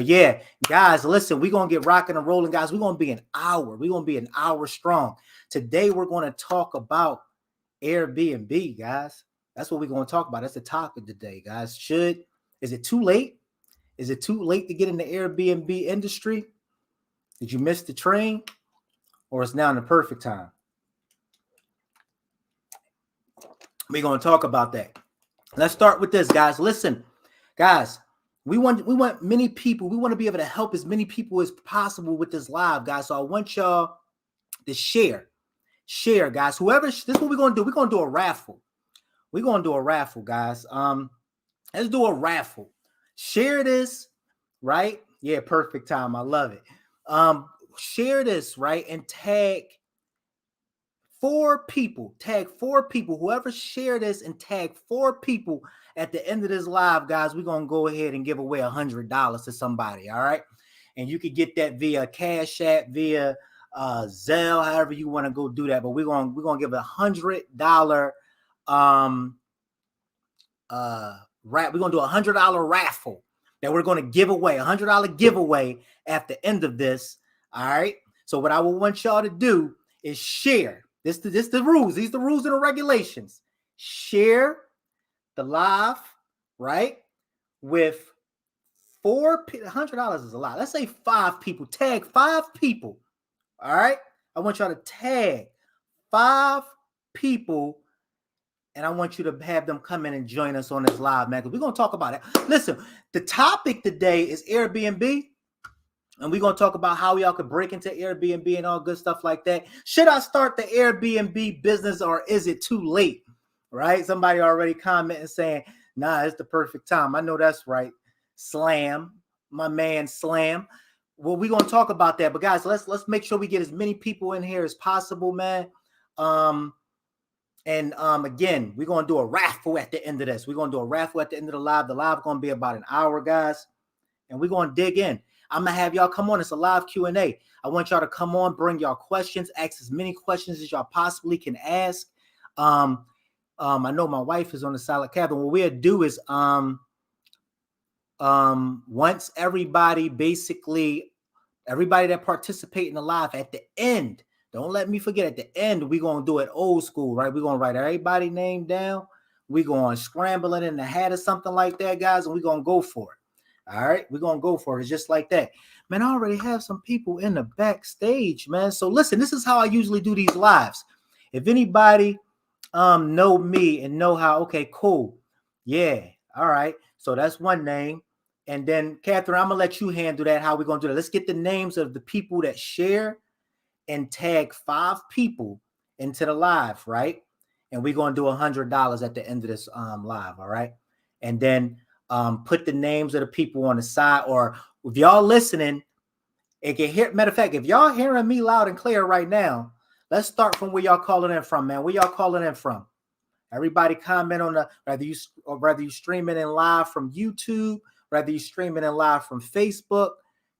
But yeah, guys, listen, we're going to get rocking and rolling, guys. We're going to be an hour. We're going to be an hour strong. Today, we're going to talk about Airbnb, guys. That's what we're going to talk about. That's the topic today, guys. Is it too late? Is it too late to get in the Airbnb industry? Did you miss the train? Or it's now the perfect time? We're going to talk about that. Let's start with this, guys. Listen, guys, we want many people. We want to be able to help as many people as possible with this live, guys. So I want y'all to share, guys. This is what we're going to do. We're going to do a raffle. We're going to do a raffle, guys. Let's do a raffle. Share this, right? Yeah, perfect time. I love it. Share this, right? And tag 4 people. Tag 4 people. Whoever share this and tag 4 people at the end of this live, guys, we're going to go ahead and give away $100 to somebody, all right? And you can get that via Cash App, via Zelle, however you want to go do that. But we're going to give $100 we're going to do $100 raffle that we're going to give away, $100 giveaway at the end of this, all right? So what I will want y'all to do is share. This the rules. These are the rules and the regulations. Share the live, right? With 4 people. $100 is a lot. Let's say 5 people. Tag 5 people. All right. I want y'all to tag 5 people, and I want you to have them come in and join us on this live, man, because we're going to talk about it. Listen, the topic today is Airbnb. And we're going to talk about how y'all could break into Airbnb and all good stuff like that. Should I start the Airbnb business or is it too late? Right? Somebody already commenting saying, nah, it's the perfect time. I know that's right. Slam, my man Slam. Well, we're going to talk about that. But guys, let's make sure we get as many people in here as possible, man. Again, we're going to do a raffle at the end of this. We're going to do a raffle at the end of the live. The live is going to be about an hour, guys. And we're going to dig in. I'm going to have y'all come on. It's a live Q&A. I want y'all to come on, bring y'all questions, ask as many questions as y'all possibly can ask. I know my wife is on the silent cabin. What we'll do is once everybody that participate in the live at the end, don't let me forget, at the end, we're going to do it old school, right? We're going to write everybody's name down. We're going to scramble it in the hat or something like that, guys, and we're going to go for it. All right, we're going to go for it just like that. Man, I already have some people in the backstage, man. So listen, this is how I usually do these lives. If anybody know me and know how, okay, cool. Yeah, all right. So that's one name. And then, Catherine, I'm going to let you handle that, how we're going to do that. Let's get the names of the people that share and tag 5 people into the live, right? And we're going to do $100 at the end of this live, all right? And then put the names of the people on the side, or if y'all listening, it can hear. Matter of fact, if y'all hearing me loud and clear right now, let's start from where y'all calling in from, man. Where y'all calling in from? Everybody comment on whether you streaming in live from YouTube, whether you streaming in live from Facebook.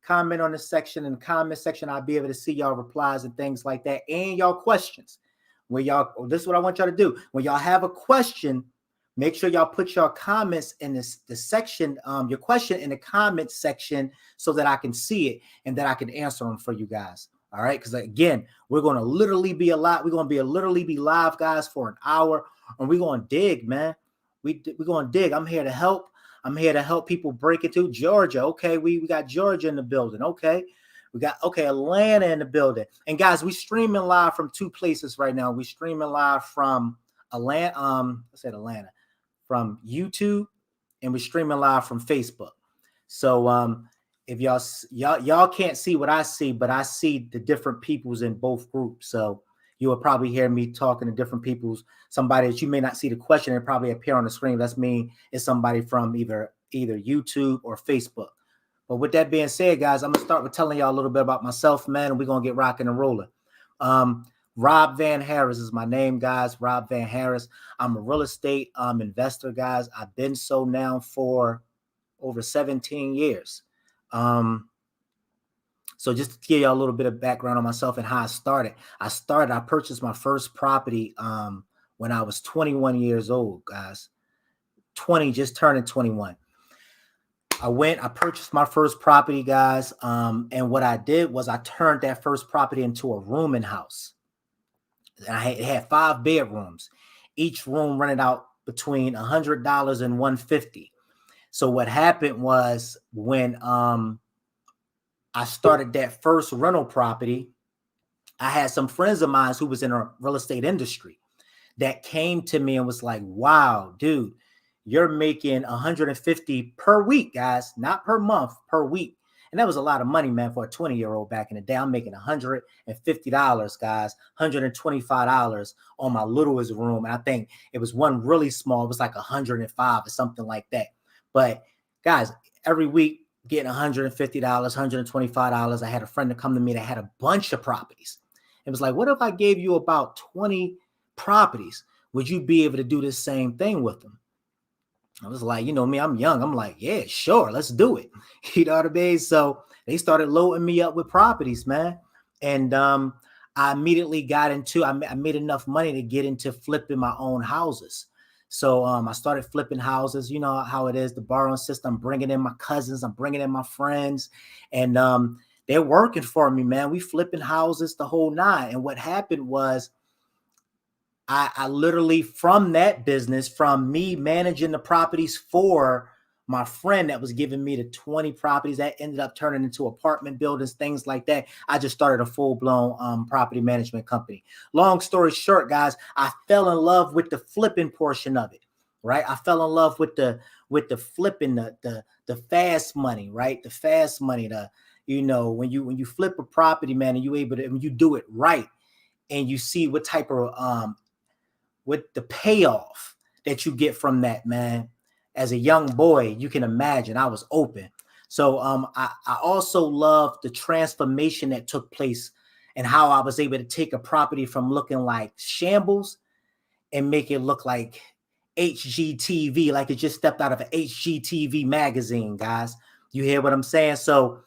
Comment on the section in the comment section. I'll be able to see y'all replies and things like that, and y'all questions. This is what I want y'all to do. When y'all have a question, make sure y'all put your comments in the section, your question in the comment section, so that I can see it and that I can answer them for you guys. All right. Because again, we're going to literally be live. We're going to literally be live, guys, for an hour, and we're going to dig, man. We're going to dig. I'm here to help. I'm here to help people break into Georgia. Okay. We got Georgia in the building. Okay. We got, Atlanta in the building. And guys, we streaming live from 2 places right now. We streaming live from Atlanta, from YouTube, and we're streaming live from Facebook. So if y'all can't see what I see, but I see the different peoples in both groups. So you will probably hear me talking to different peoples. Somebody that you may not see the question and probably appear on the screen. That's me. It's somebody from either YouTube or Facebook. But with that being said, guys, I'm gonna start with telling y'all a little bit about myself, man, and we're gonna get rocking and rolling. Rob Van Harris is my name, guys. Rob Van Harris. I'm a real estate investor, guys. I've been so now for over 17 years. So just to give y'all a little bit of background on myself and how I started. I purchased my first property when I was 21 years old, guys. 20, just turning 21. I purchased my first property, guys. And what I did was I turned that first property into a rooming house. And it had 5 bedrooms. Each room rented out between $100 and $150. So what happened was when I started that first rental property, I had some friends of mine who was in a real estate industry that came to me and was like, wow, dude, you're making 150 per week, guys, not per month, per week. And that was a lot of money, man, for a 20-year-old back in the day. I'm making $150, guys, $125 on my littlest room. And I think it was one really small. It was like 105 or something like that. But guys, every week getting $150, $125. I had a friend to come to me that had a bunch of properties. It was like, what if I gave you about 20 properties? Would you be able to do the same thing with them? I was like, you know me, I'm young. I'm like, yeah, sure, let's do it. You know what I mean? So they started loading me up with properties, man. And I immediately got into, I made enough money to get into flipping my own houses. So I started flipping houses. You know how it is, the borrowing system, bringing in my cousins, I'm bringing in my friends. And they're working for me, man. We flipping houses the whole nine. And what happened was, I literally, from that business, from me managing the properties for my friend that was giving me the 20 properties that ended up turning into apartment buildings, things like that, I just started a full-blown property management company. Long story short, guys, I fell in love with the flipping portion of it, right? I fell in love with the flipping, the fast money, right? The fast money, when you flip a property, man, and when you do it right, and you see what type of with the payoff that you get from that, man. As a young boy, you can imagine I was open. So I also love the transformation that took place and how I was able to take a property from looking like shambles and make it look like HGTV, like it just stepped out of an HGTV magazine, guys. You hear what I'm saying? So,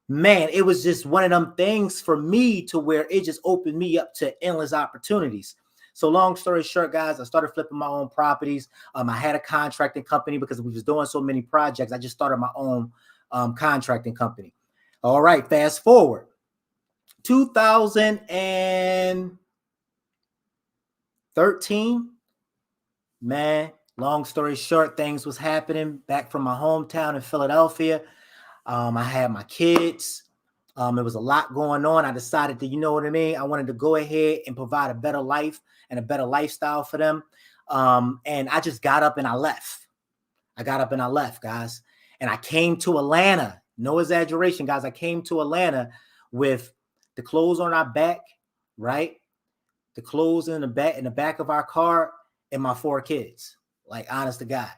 man, it was just one of them things for me to where it just opened me up to endless opportunities. So long story short, guys, I started flipping my own properties. I had a contracting company because we was doing so many projects. I just started my own contracting company. All right, fast forward. 2013, man, long story short, things was happening back from my hometown in Philadelphia. I had my kids. There was a lot going on. I decided to, you know what I mean? I wanted to go ahead and provide a better life and a better lifestyle for them. And I just got up and I left. Guys. And I came to Atlanta. No exaggeration, guys. I came to Atlanta with the clothes on our back, right? The clothes in the back of our car, and my 4 kids. Like, honest to God.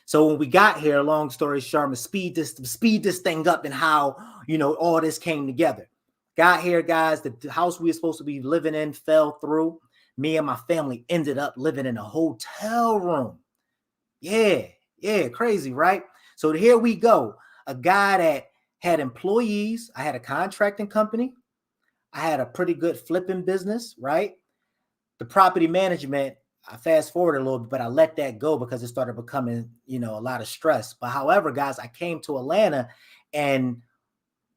So when we got here, long story short, speed this thing up and how, all this came together. Got here, guys, the house we were supposed to be living in fell through. Me and my family ended up living in a hotel room. Yeah, crazy, right? So here we go. A guy that had employees. I had a contracting company. I had a pretty good flipping business, right? The property management, I fast forward a little bit, but I let that go because it started becoming, a lot of stress. But however, guys, I came to Atlanta and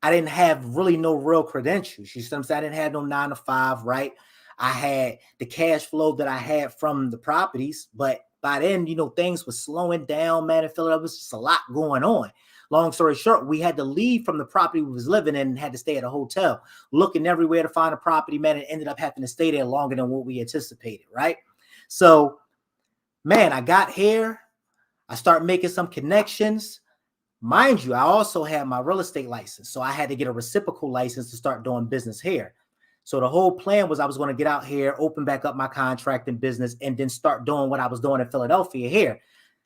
I didn't have really no real credentials. You see what I'm saying? I didn't have no 9 to 5, right? I had the cash flow that I had from the properties, but by then, things were slowing down, man. In Philadelphia, there was just a lot going on. Long story short, we had to leave from the property we was living in and had to stay at a hotel, looking everywhere to find a property, man, and ended up having to stay there longer than what we anticipated, right? So, man, I got here. I started making some connections. Mind you, I also had my real estate license. So I had to get a reciprocal license to start doing business here. So the whole plan was I was going to get out here, open back up my contracting business, and then start doing what I was doing in Philadelphia here.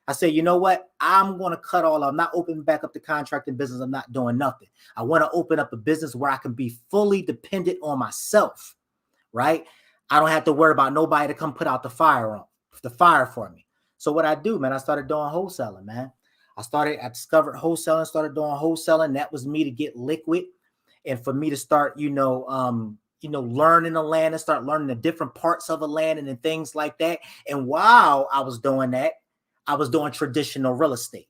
I said, you know what? I'm going to cut all. I'm not opening back up the contracting business. I'm not doing nothing. I want to open up a business where I can be fully dependent on myself, right? I don't have to worry about nobody to come put out the fire for me. So what I do, man, I started doing wholesaling, man. I discovered wholesaling, started doing wholesaling. That was me to get liquid and for me to start, learning the land and start learning the different parts of the land and things like that. And while I was doing that, I was doing traditional real estate.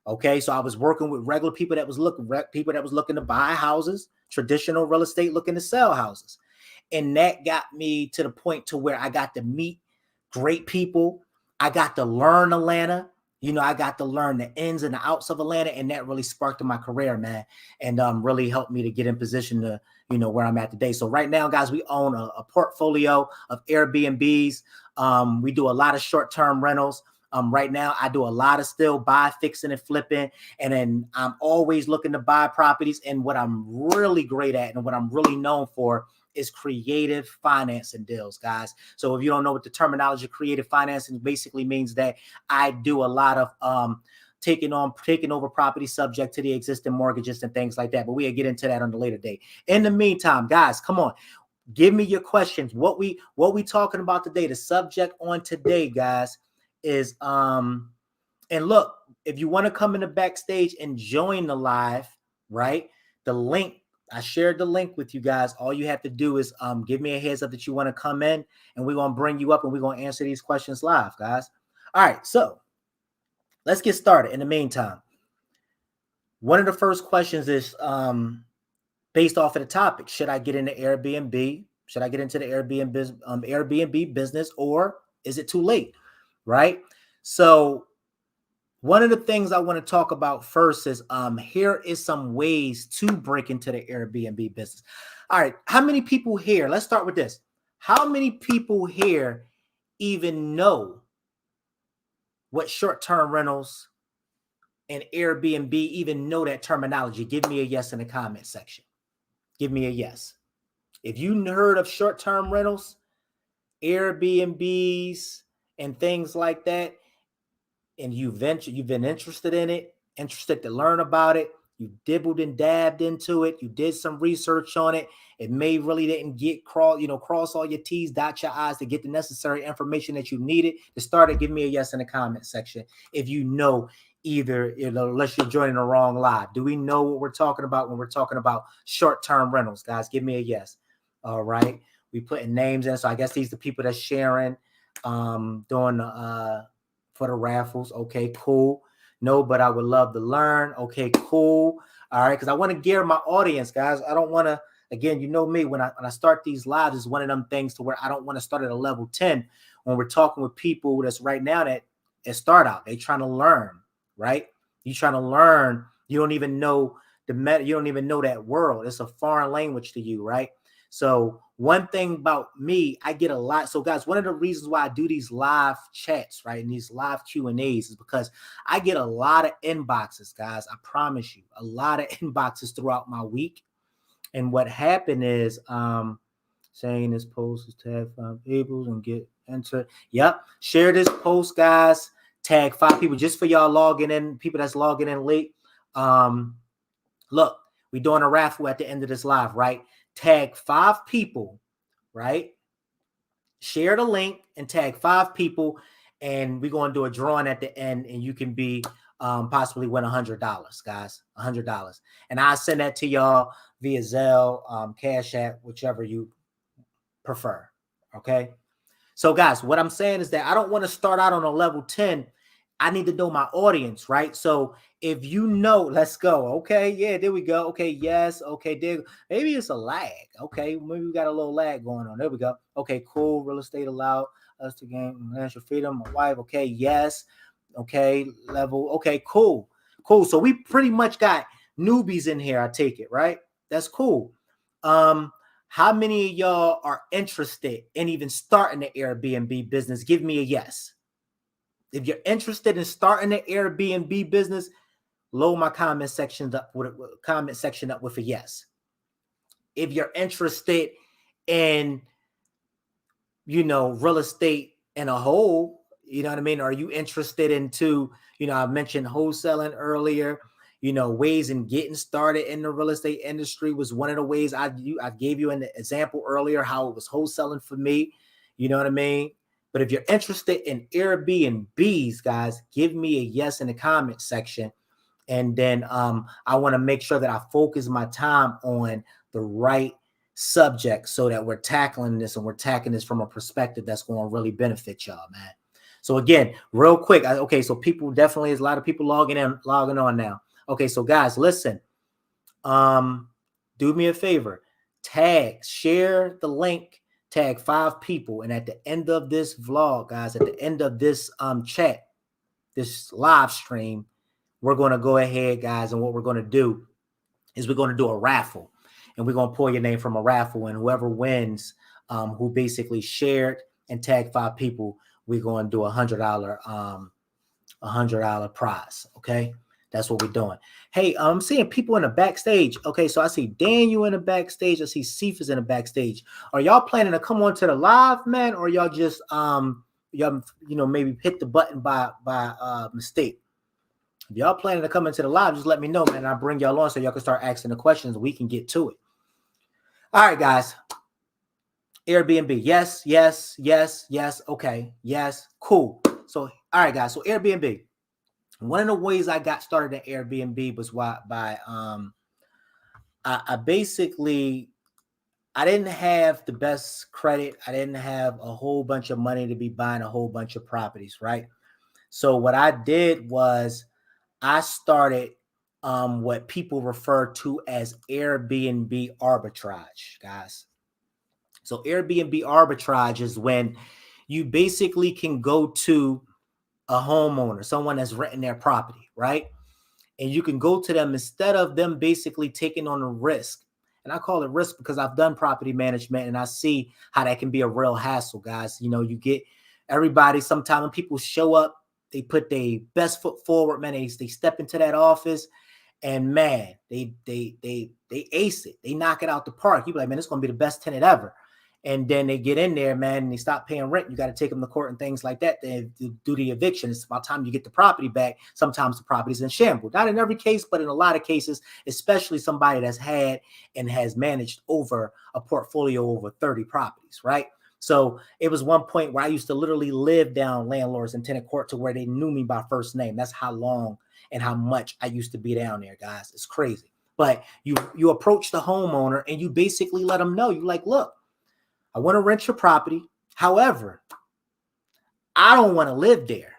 Okay, so I was working with regular people that was looking to buy houses, traditional real estate looking to sell houses. And that got me to the point to where I got to meet great people. I got to learn Atlanta. I got to learn the ins and the outs of Atlanta, and that really sparked in my career, man, and really helped me to get in position to, where I'm at today. So right now, guys, we own a portfolio of Airbnbs. We do a lot of short-term rentals. Right now, I do a lot of still buy, fixing, and flipping. And then I'm always looking to buy properties. And what I'm really great at and what I'm really known for is creative financing deals, guys. So if you don't know what the terminology of creative financing basically means, that I do a lot of taking over property subject to the existing mortgages and things like that. But we'll get into that on the later date. In the meantime, guys, come on. Give me your questions. What we talking about today? The subject on today, guys, is and look, if you want to come in the backstage and join the live, right? The link, I shared the link with you guys. All you have to do is give me a heads up that you want to come in, and we're going to bring you up and we're going to answer these questions live, guys. All right, so let's get started. In the meantime, one of the first questions is based off of the topic. Should I get into Airbnb? Should I get into the Airbnb business, or is it too late? Right? So one of the things I want to talk about first is here is some ways to break into the Airbnb business. All right, how many people here, let's start with this. How many people here even know what short-term rentals and Airbnb, even know that terminology? Give me a yes in the comment section. Give me a yes. If you heard of short-term rentals, Airbnbs, and things like that, and you've been interested in it, interested to learn about it, you dibbled and dabbed into it, you did some research on it, it may really didn't cross all your T's, dot your I's to get the necessary information that you needed to start it, give me a yes in the comment section. If you know either, unless you're joining the wrong live. Do we know what we're talking about when we're talking about short-term rentals, guys? Give me a yes. All right. We putting names in. So I guess these are the people that's sharing, doing for the raffles. Okay, cool. No, but I would love to learn. Okay, cool. All right, because I want to gear my audience, guys. I don't want to, again, you know me, when I start these lives, it's one of them things to where I don't want to start at a level 10 when we're talking with people that's right now that start out. They trying to learn, right? You trying to learn. You don't even know you don't even know that world. It's a foreign language to you, right? So one thing about me, I get a lot. So guys, one of the reasons why I do these live chats, right, and these live Q&As is because I get a lot of inboxes, guys. I promise you, a lot of inboxes throughout my week. And what happened is saying this post is tag 5 people and get entered. Yep. Share this post, guys. Tag 5 people just for y'all logging in, people that's logging in late. Look, we're doing a raffle at the end of this live, right? Tag 5 people, right? Share the link and tag 5 people, and we're going to do a drawing at the end, and you can be possibly win $100, guys, $100. And I'll send that to y'all via Zelle, Cash App, whichever you prefer, okay? So, guys, what I'm saying is that I don't want to start out on a level 10. I need to know my audience, right? So if you know, let's go. Okay, yeah, there we go. Okay, yes. Okay, there. Maybe it's a lag. Okay, maybe we got a little lag going on. There we go. Okay, cool. Real estate allowed us to gain financial freedom. My wife. Okay, yes. Okay, level. Okay, cool. Cool. So we pretty much got newbies in here. I take it, right? That's cool. How many of y'all are interested in even starting the Airbnb business? Give me a yes. If you're interested in starting an Airbnb business, load my comment section up with a yes. If you're interested in, real estate in a whole, you know what I mean? Are you interested into, I mentioned wholesaling earlier, ways in getting started in the real estate industry was one of the ways I gave you an example earlier, how it was wholesaling for me. You know what I mean? But if you're interested in Airbnbs, guys, give me a yes in the comment section. And then I want to make sure that I focus my time on the right subject so that we're tackling this and we're tackling this from a perspective that's going to really benefit y'all, man. So again, real quick. Okay, so people definitely, there's a lot of people logging on now. Okay, so guys, listen. Do me a favor. Share the link, tag 5 people. And at the end of this vlog, guys, at the end of this chat, this live stream, we're going to go ahead, guys, and what we're going to do is we're going to do a raffle, and we're going to pull your name from a raffle, and whoever wins, who basically shared and tagged 5 people, we're going to do $100 prize. Okay, that's what we're doing. Hey, I'm seeing people in the backstage. Okay, so I see Daniel in the backstage. I see Cephas in the backstage. Are y'all planning to come on to the live, man, or y'all just y'all maybe hit the button by mistake? If y'all planning to come into the live, just let me know, man. And I'll bring y'all on so y'all can start asking the questions. We can get to it. All right, guys. Airbnb. Yes, yes, yes, yes. Okay. Yes. Cool. So, all right, guys. So Airbnb. One of the ways I got started at Airbnb was by I basically, I didn't have the best credit. I didn't have a whole bunch of money to be buying a whole bunch of properties, right? So what I did was I started what people refer to as Airbnb arbitrage, guys. So Airbnb arbitrage is when you basically can go to a homeowner, someone that's renting their property, right? And you can go to them instead of them basically taking on a risk. And I call it risk because I've done property management and I see how that can be a real hassle, guys. You get everybody, sometimes when people show up, they put their best foot forward, man. They step into that office and man, they ace it. They knock it out the park. You be like, man, it's going to be the best tenant ever. And then they get in there, man, and they stop paying rent. You got to take them to court and things like that. They do the eviction. It's about time you get the property back. Sometimes the property's in shambles. Not in every case, but in a lot of cases, especially somebody that's had and has managed over a portfolio over 30 properties, right? So it was one point where I used to literally live down landlords and tenant court to where they knew me by first name. That's how long and how much I used to be down there, guys. It's crazy. But you approach the homeowner and you basically let them know. You like, look, I want to rent your property. However, I don't want to live there.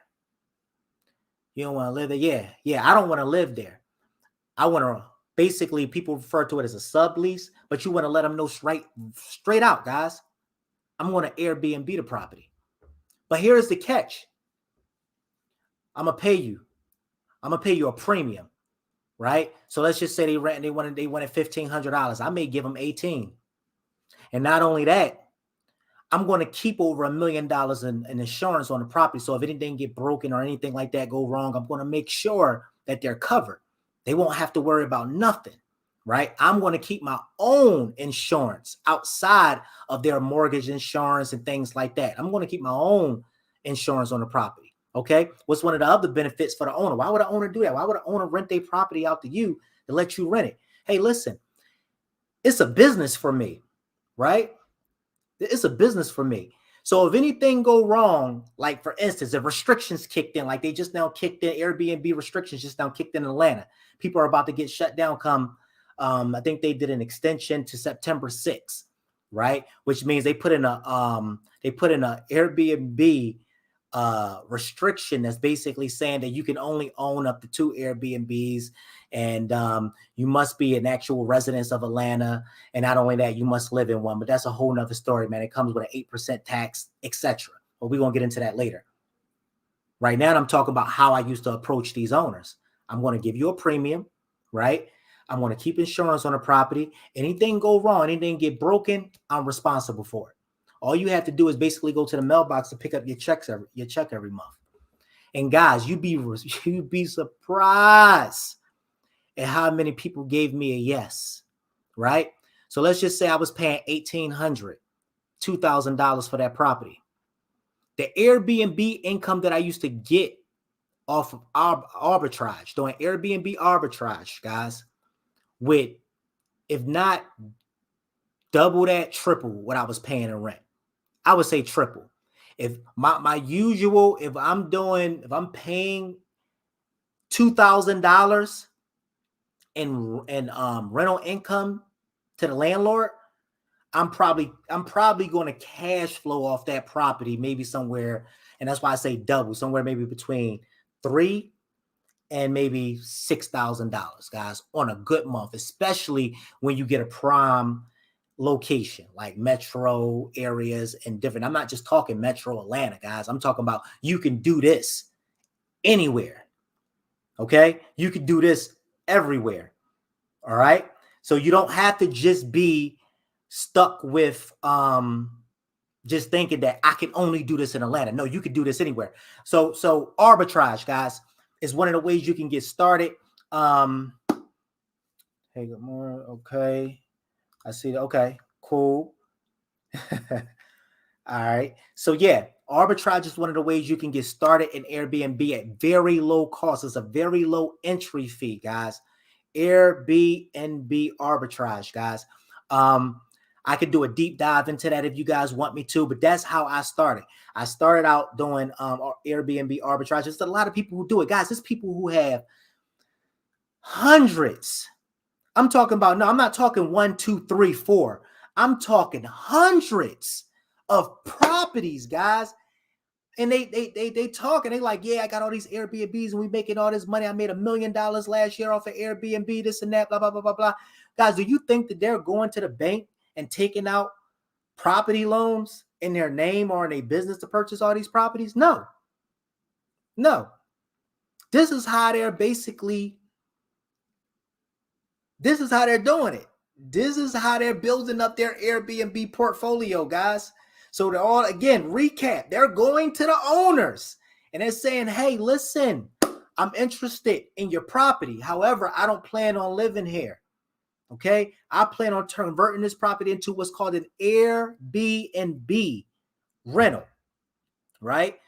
You don't want to live there? Yeah, I don't want to live there. I want to, basically, people refer to it as a sublease, but you want to let them know straight out, guys. I'm going to Airbnb the property. But here's the catch. I'm going to pay you. I'm going to pay you a premium, right? So let's just say they wanted $1,500. I may give them $18,000. And not only that, I'm going to keep over $1 million in insurance on the property. So if anything get broken or anything like that go wrong, I'm going to make sure that they're covered. They won't have to worry about nothing, right? I'm going to keep my own insurance outside of their mortgage insurance and things like that. I'm going to keep my own insurance on the property, okay? What's one of the other benefits for the owner? Why would an owner do that? Why would an owner rent their property out to you to let you rent it? Hey, listen, it's a business for me, right? It's a business for me. So if anything go wrong, like for instance, if restrictions kicked in, like they just now kicked in, Airbnb restrictions just now kicked in Atlanta. People are about to get shut down come, I think they did an extension to September 6th, right? Which means they put in a Airbnb restriction that's basically saying that you can only own up to 2 Airbnbs, and you must be an actual resident of Atlanta, and not only that, you must live in one. But that's a whole nother story, man. It comes with an 8% tax, etc. But we're gonna get into that later. Right now, I'm talking about how I used to approach these owners. I'm going to give you a premium, right? I'm going to keep insurance on the property. Anything go wrong, anything get broken, I'm responsible for it. All you have to do is basically go to the mailbox to pick up your check every month. And guys, you'd be surprised at how many people gave me a yes, right? So let's just say I was paying $1,800, $2,000 for that property. The Airbnb income that I used to get off of arbitrage, doing Airbnb arbitrage, guys, with, if not double that, triple what I was paying in rent. I would say triple. If my usual, if I'm paying $2,000 in rental income to the landlord, I'm probably going to cash flow off that property maybe somewhere And that's why I say double, somewhere maybe between $3,000 and maybe $6,000, guys, on a good month, especially when you get a prime location like metro areas and different. I'm not just talking metro Atlanta, guys. I'm talking about you can do this anywhere. Okay, you can do this everywhere. All right, so you don't have to just be stuck with just thinking that I can only do this in Atlanta. No, you can do this anywhere. So arbitrage, guys, is one of the ways you can get started. Hey, good morning. Okay, I see. Okay, cool. All right. So yeah, arbitrage is one of the ways you can get started in Airbnb at very low cost. It's a very low entry fee, guys. Airbnb arbitrage, guys. I could do a deep dive into that if you guys want me to, but that's how I started. I started out doing Airbnb arbitrage. There's a lot of people who do it, guys. There's people who have hundreds. I'm talking about, no, I'm not talking 1, 2, 3, 4. I'm talking hundreds of properties, guys. And they talk and they like, yeah, I got all these Airbnbs and we making all this money. I made $1 million last year off of Airbnb, this and that, blah, blah, blah, blah, blah. Guys, do you think that they're going to the bank and taking out property loans in their name or in their business to purchase all these properties? No. This is how they're basically, this is how they're doing it. This is how they're building up their Airbnb portfolio, guys. So they're all, again, recap, they're going to the owners and they're saying, hey, listen, I'm interested in your property. However, I don't plan on living here. Okay, I plan on converting this property into what's called an Airbnb rental, right?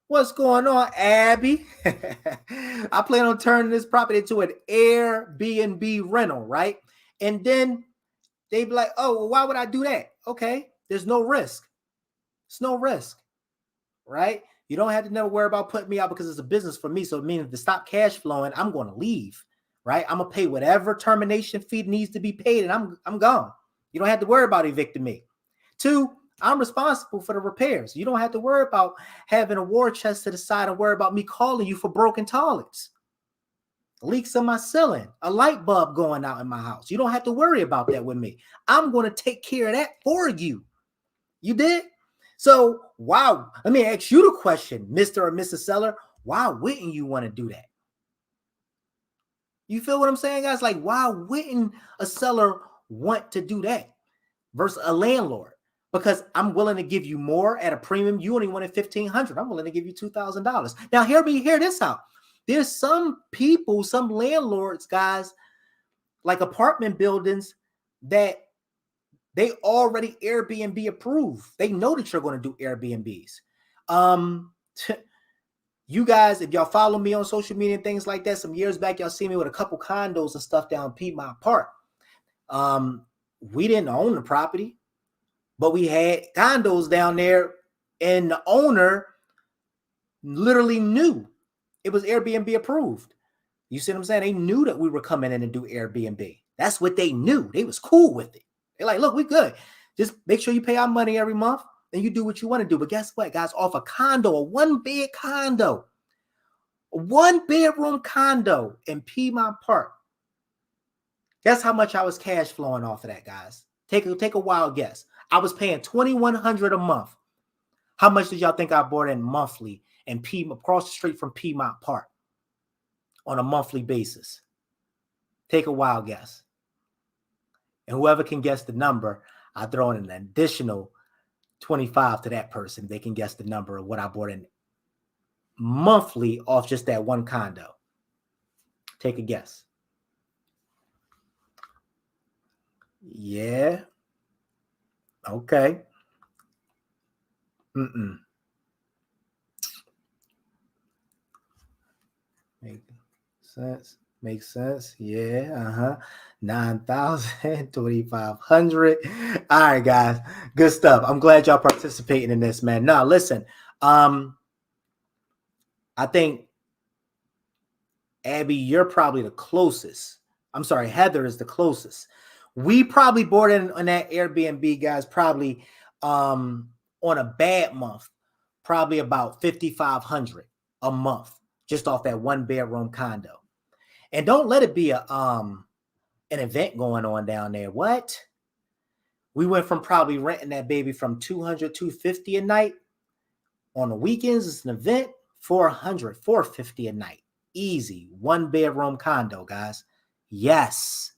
What's going on, Abby? I plan on turning this property into an Airbnb rental, right? And then they'd be like, oh, well, why would I do that? Okay, there's no risk. It's no risk, right? You don't have to never worry about putting me out because it's a business for me. So it means to stop cash flowing, I'm going to leave. Right? I'm going to pay whatever termination fee needs to be paid and I'm gone. You don't have to worry about evicting me. 2, I'm responsible for the repairs. You don't have to worry about having a war chest to the side and worry about me calling you for broken toilets, leaks in my ceiling, a light bulb going out in my house. You don't have to worry about that with me. I'm going to take care of that for you. You did? So, wow. Let me ask you the question, Mr. or Mrs. Seller. Why wouldn't you want to do that? You feel what I'm saying, guys? Like, why wouldn't a seller want to do that versus a landlord? Because I'm willing to give you more at a premium. You only wanted $1,500. I'm willing to give you $2,000. Now, hear this out. There's some people, some landlords, guys, like apartment buildings that they already Airbnb approved. They know that you're going to do Airbnbs. You guys, if y'all follow me on social media and things like that, some years back, y'all see me with a couple condos and stuff down Piedmont Park. We didn't own the property, but we had condos down there, and the owner literally knew it was Airbnb approved. You see what I'm saying? They knew that we were coming in and do Airbnb. That's what they knew. They was cool with it. They're like, look, we good. Just make sure you pay our money every month. And you do what you want to do. But guess what, guys? Off a condo, a 1-bed condo, a 1-bedroom condo in Piedmont Park. Guess how much I was cash flowing off of that, guys? Take a wild guess. I was paying $2,100 a month. How much did y'all think I brought in monthly in Piedmont, across the street from Piedmont Park on a monthly basis? Take a wild guess. And whoever can guess the number, I throw in an additional 25 to that person. They can guess the number of what I bought in monthly off just that one condo. Take a guess. Yeah. Okay. Makes sense. Yeah. 9,000, 2,500. All right, guys. Good stuff. I'm glad y'all participating in this, man. Now, listen. I think, Abby, you're probably the closest. I'm sorry, Heather is the closest. We probably bought in on that Airbnb, guys, probably on a bad month. probably about $5,500 a month just off that 1-bedroom condo. And don't let it be an event going on down there. What? We went from probably renting that baby from $200, $250 a night. On the weekends, it's an event, $400, $450 a night. Easy. 1-bedroom condo, guys. Yes.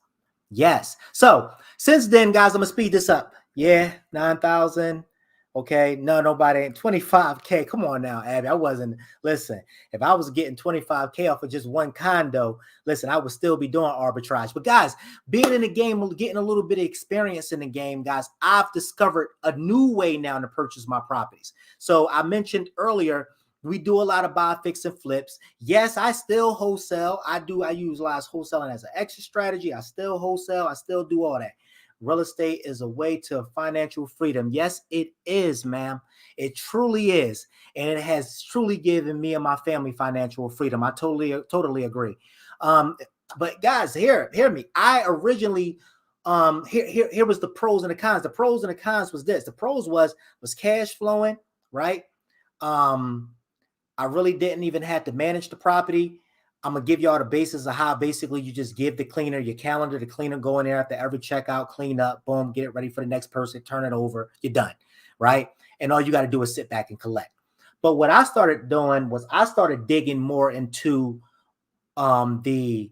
Yes. So since then, guys, I'm going to speed this up. Yeah, 9,000. Okay. No, nobody. 25K. Come on now, Abby. Listen, if I was getting 25K off of just one condo, listen, I would still be doing arbitrage. But guys, being in the game, getting a little bit of experience in the game, guys, I've discovered a new way now to purchase my properties. So I mentioned earlier, we do a lot of buy, fix, and flips. Yes, I still wholesale. I use wholesaling as an exit strategy. I still wholesale. I still do all that. Real estate is a way to financial freedom. Yes, it is, ma'am. It truly is. And it has truly given me and my family financial freedom. I totally agree. But guys, hear me. I originally, here was the pros and the cons. The pros and the cons was this. The pros was cash flowing, right? I really didn't even have to manage the property. I'm going to give y'all the basis of how basically you just give the cleaner your calendar. The cleaner go in there after every checkout, clean up, boom, get it ready for the next person, turn it over, you're done, right? And all you got to do is sit back and collect. But what I started doing was I started digging more into the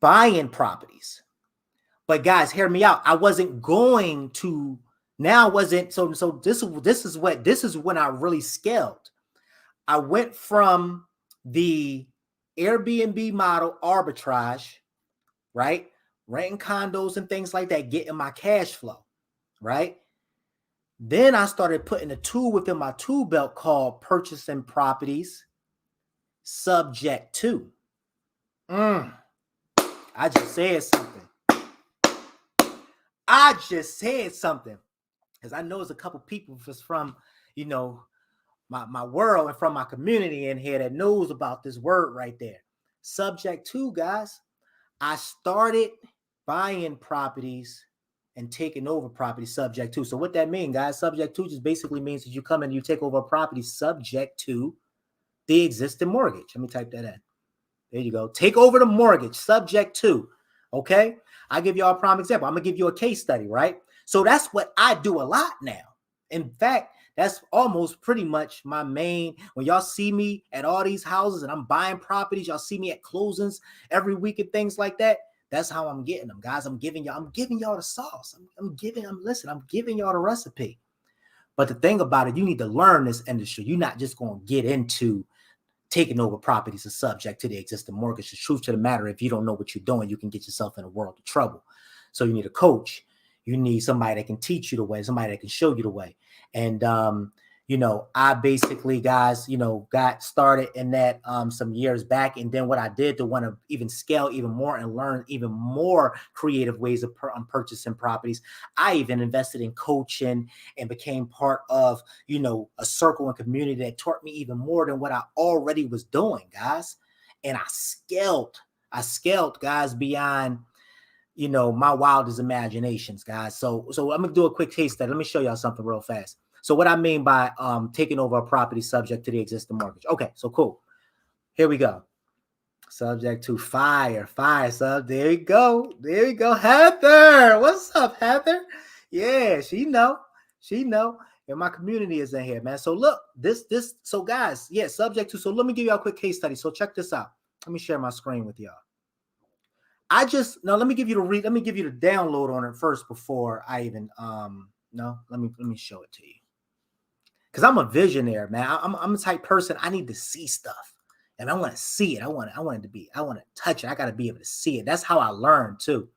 buying properties. But guys, hear me out. I wasn't going to so this is when I really scaled. I went from the Airbnb model arbitrage, right? Renting condos and things like that, getting my cash flow, right? Then I started putting a tool within my tool belt called purchasing properties subject to. I just said something. Because I know there's a couple people just from, my world and from my community in here that knows about this word right there. Subject to, guys. I started buying properties and taking over property subject to. So what that means, guys, subject to just basically means that you come in and you take over a property subject to the existing mortgage. Let me type that in. There you go. Take over the mortgage subject to. Okay. I'll give y'all a prime example. I'm going to give you a case study, right? So that's what I do a lot now. In fact, that's almost pretty much my main. When y'all see me at all these houses and I'm buying properties, y'all see me at closings every week and things like that. That's how I'm getting them, guys. I'm giving y'all the sauce. I'm giving y'all the recipe. But the thing about it, you need to learn this industry. You're not just going to get into taking over properties are subject to the existing mortgage. The truth to the matter, if you don't know what you're doing, you can get yourself in a world of trouble. So you need a coach. You need somebody that can teach you the way, somebody that can show you the way. And, I basically, guys, got started in that some years back. And then what I did to want to even scale even more and learn even more creative ways of purchasing properties, I even invested in coaching and became part of, a circle and community that taught me even more than what I already was doing, guys. And I scaled, guys, beyond my wildest imaginations, guys. So I'm going to do a quick case study. Let me show y'all something real fast. So what I mean by taking over a property subject to the existing mortgage. Okay, so cool. Here we go. Subject to fire sub. There you go. Heather. What's up, Heather? Yeah, she know. And my community is in here, man. So look, so guys, yeah, subject to. So let me give y'all a quick case study. So check this out. Let me share my screen with y'all. Let me give you the download on it first before I even let me show it to you. Because I'm a visionary, man. I'm the type person, I need to see stuff. And I want to see it. I want to touch it. I got to be able to see it. That's how I learn too.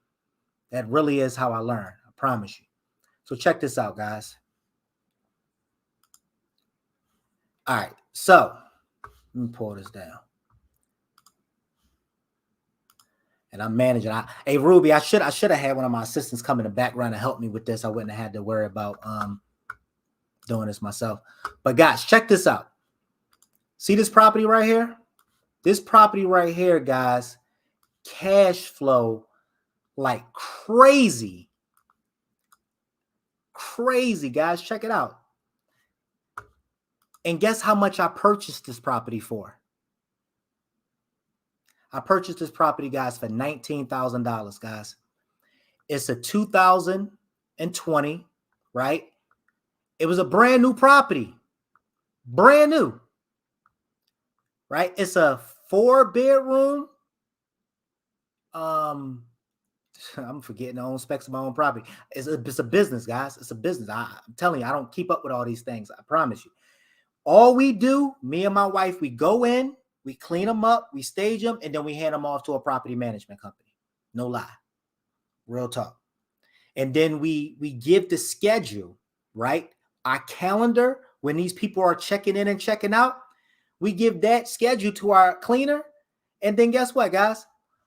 That really is how I learn. I promise you. So check this out, guys. All right. So let me pull this down. And I'm managing. Hey, Ruby, I should have had one of my assistants come in the background to help me with this. I wouldn't have had to worry about doing this myself. But guys, check this out. See this property right here? This property right here, guys, cash flow like crazy. Crazy, guys. Check it out. And guess how much I purchased this property for? I purchased this property, guys, for $19,000, guys. It's a 2020, right? It was a brand new property. Brand new. Right? It's a 4-bedroom. I'm forgetting the own specs of my own property. It's a business, guys. It's a business. I'm telling you, I don't keep up with all these things. I promise you. All we do, me and my wife, we go in, we clean them up, we stage them, and then we hand them off to a property management company. No lie. Real talk. And then we give the schedule, right? Our calendar, when these people are checking in and checking out, we give that schedule to our cleaner. And then guess what, guys?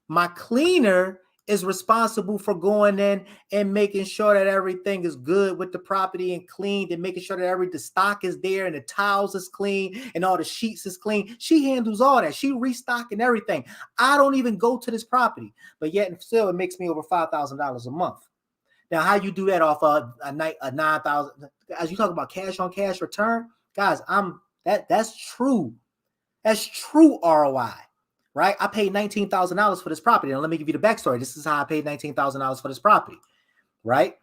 My cleaner is responsible for going in and making sure that everything is good with the property and cleaned, and making sure that the stock is there and the tiles is clean and all the sheets is clean. She handles all that. She restocking everything. I don't even go to this property, but yet still it makes me over $5,000 a month. Now, how you do that off a 9,000? As you talk about cash on cash return, guys, that's true. That's true ROI. Right? I paid $19,000 for this property. Now, let me give you the backstory. This is how I paid $19,000 for this property, right?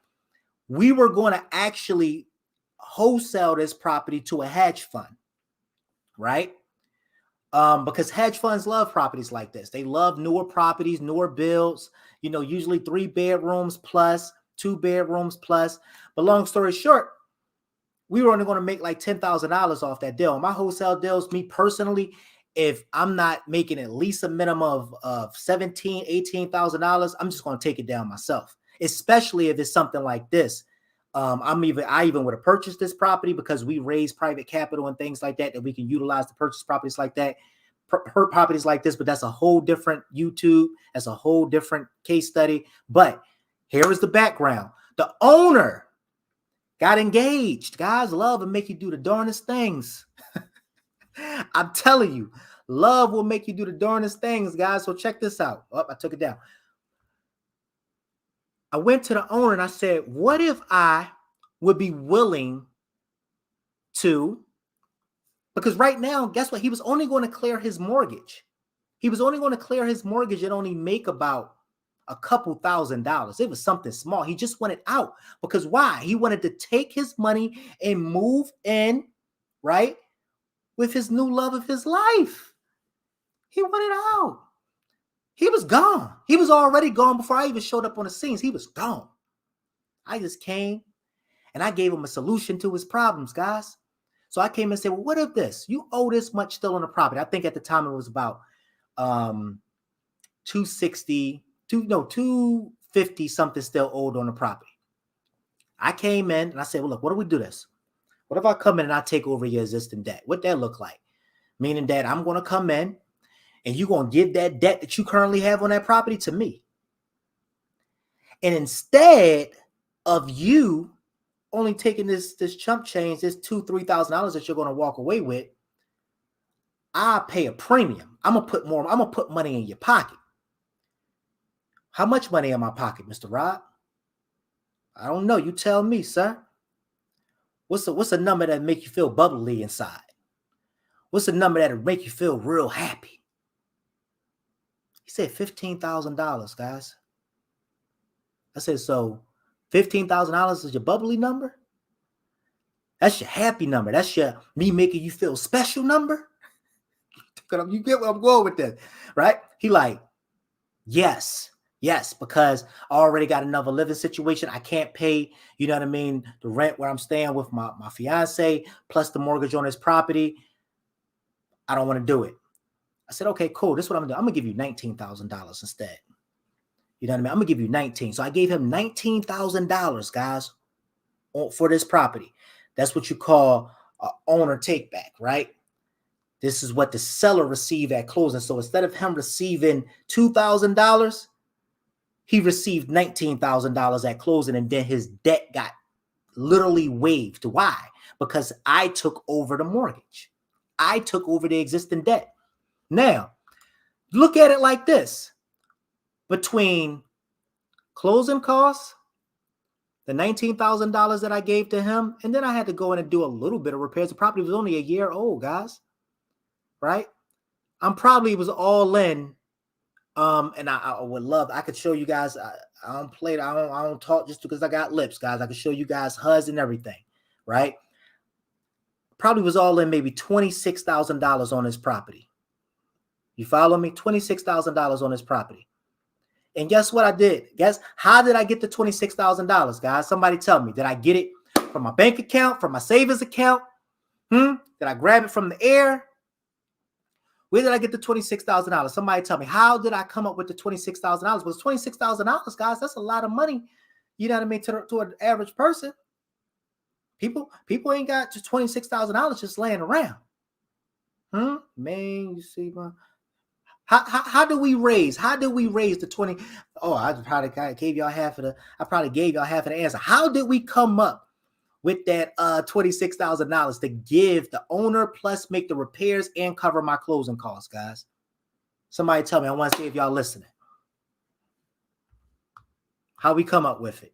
We were going to actually wholesale this property to a hedge fund, right? Because hedge funds love properties like this. They love newer properties, newer builds, usually 3 bedrooms plus, 2 bedrooms plus. But long story short, we were only going to make like $10,000 off that deal. My wholesale deals, me personally, if I'm not making at least a minimum of $17,000, $18,000, I'm just going to take it down myself, especially if it's something like this. I even would have purchased this property because we raise private capital and things like that we can utilize to purchase properties like that, properties like this. But that's a whole different YouTube. That's a whole different case study. But here is the background. The owner got engaged. Guys, love and make you do the darnest things. I'm telling you, love will make you do the darnest things, guys. So check this out. Oh, I took it down. I went to the owner and I said, what if I would be willing to, because right now, guess what? He was only going to clear his mortgage. He was only going to clear his mortgage and only make about a couple $1,000s. It was something small. He just wanted out. Because why? He wanted to take his money and move in, right, with his new love of his life. He wanted out. He was gone. He was already gone before I even showed up on the scenes. He was gone. I just came and I gave him a solution to his problems, guys. So I came and said, well, what if this? You owe this much still on the property. I think at the time it was about 250 something still owed on the property. I came in and I said, well, look, what do we do this? What if I come in and I take over your existing debt? What that look like? Meaning that I'm going to come in and you're going to give that debt that you currently have on that property to me. And instead of you only taking this chump change, this $2,000, $3,000 that you're going to walk away with, I pay a premium. I'm going to put money in your pocket. How much money in my pocket, Mr. Rob? I don't know. You tell me, sir. What's a number that make you feel bubbly inside? What's a number that'll make you feel real happy? He said $15,000, guys. I said, so $15,000 is your bubbly number? That's your happy number. That's your me making you feel special number? You get where I'm going with this, right? He like, yes, because I already got another living situation. I can't pay, you know what I mean, the rent where I'm staying with my fiance, plus the mortgage on his property. I don't want to do it. I said, okay, cool. This is what I'm going to do. I'm going to give you $19,000 instead. You know what I mean? I'm going to give you 19. So I gave him $19,000, guys, for this property. That's what you call an owner take back, right? This is what the seller received at closing. So instead of him receiving $2,000, he received $19,000 at closing, and then his debt got literally waived. Why? Because I took over the mortgage. I took over the existing debt. Now, look at it like this. Between closing costs, The $19,000 that I gave to him, and then I had to go in and do a little bit of repairs. The property was only a year old, guys. Right? I'm probably was all in. And I would love, I could show you guys. I don't play, I don't talk just because I got lips, guys. I could show you guys HUDs and everything, right? Probably was all in maybe $26,000 on his property. You follow me? $26,000 on his property. And guess what I did? Guess how did I get the $26,000, guys? Somebody tell me. Did I get it from my bank account, from my savings account? Did I grab it from the air? Where did I get the $26,000? Somebody tell me, how did I come up with the $26,000? Was $26,000, guys? That's a lot of money. You know what I mean? To an average person. People ain't got just $26,000 just laying around. Man, you see, man. How do we raise? How do we raise the 20? Oh, I probably gave y'all half of the answer. How did we come up with that $26,000 to give the owner plus make the repairs and cover my closing costs, guys? Somebody tell me. I want to see if y'all listening. How we come up with it.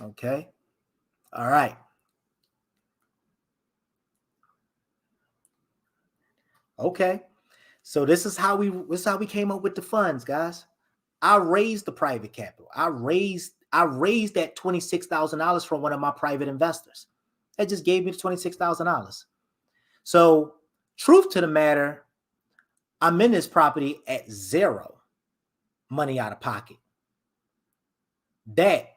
Okay. All right. Okay. So this is how we came up with the funds, guys. I raised the private capital. I raised that $26,000 from one of my private investors. That just gave me the $26,000. So, truth to the matter, I'm in this property at zero money out of pocket. That,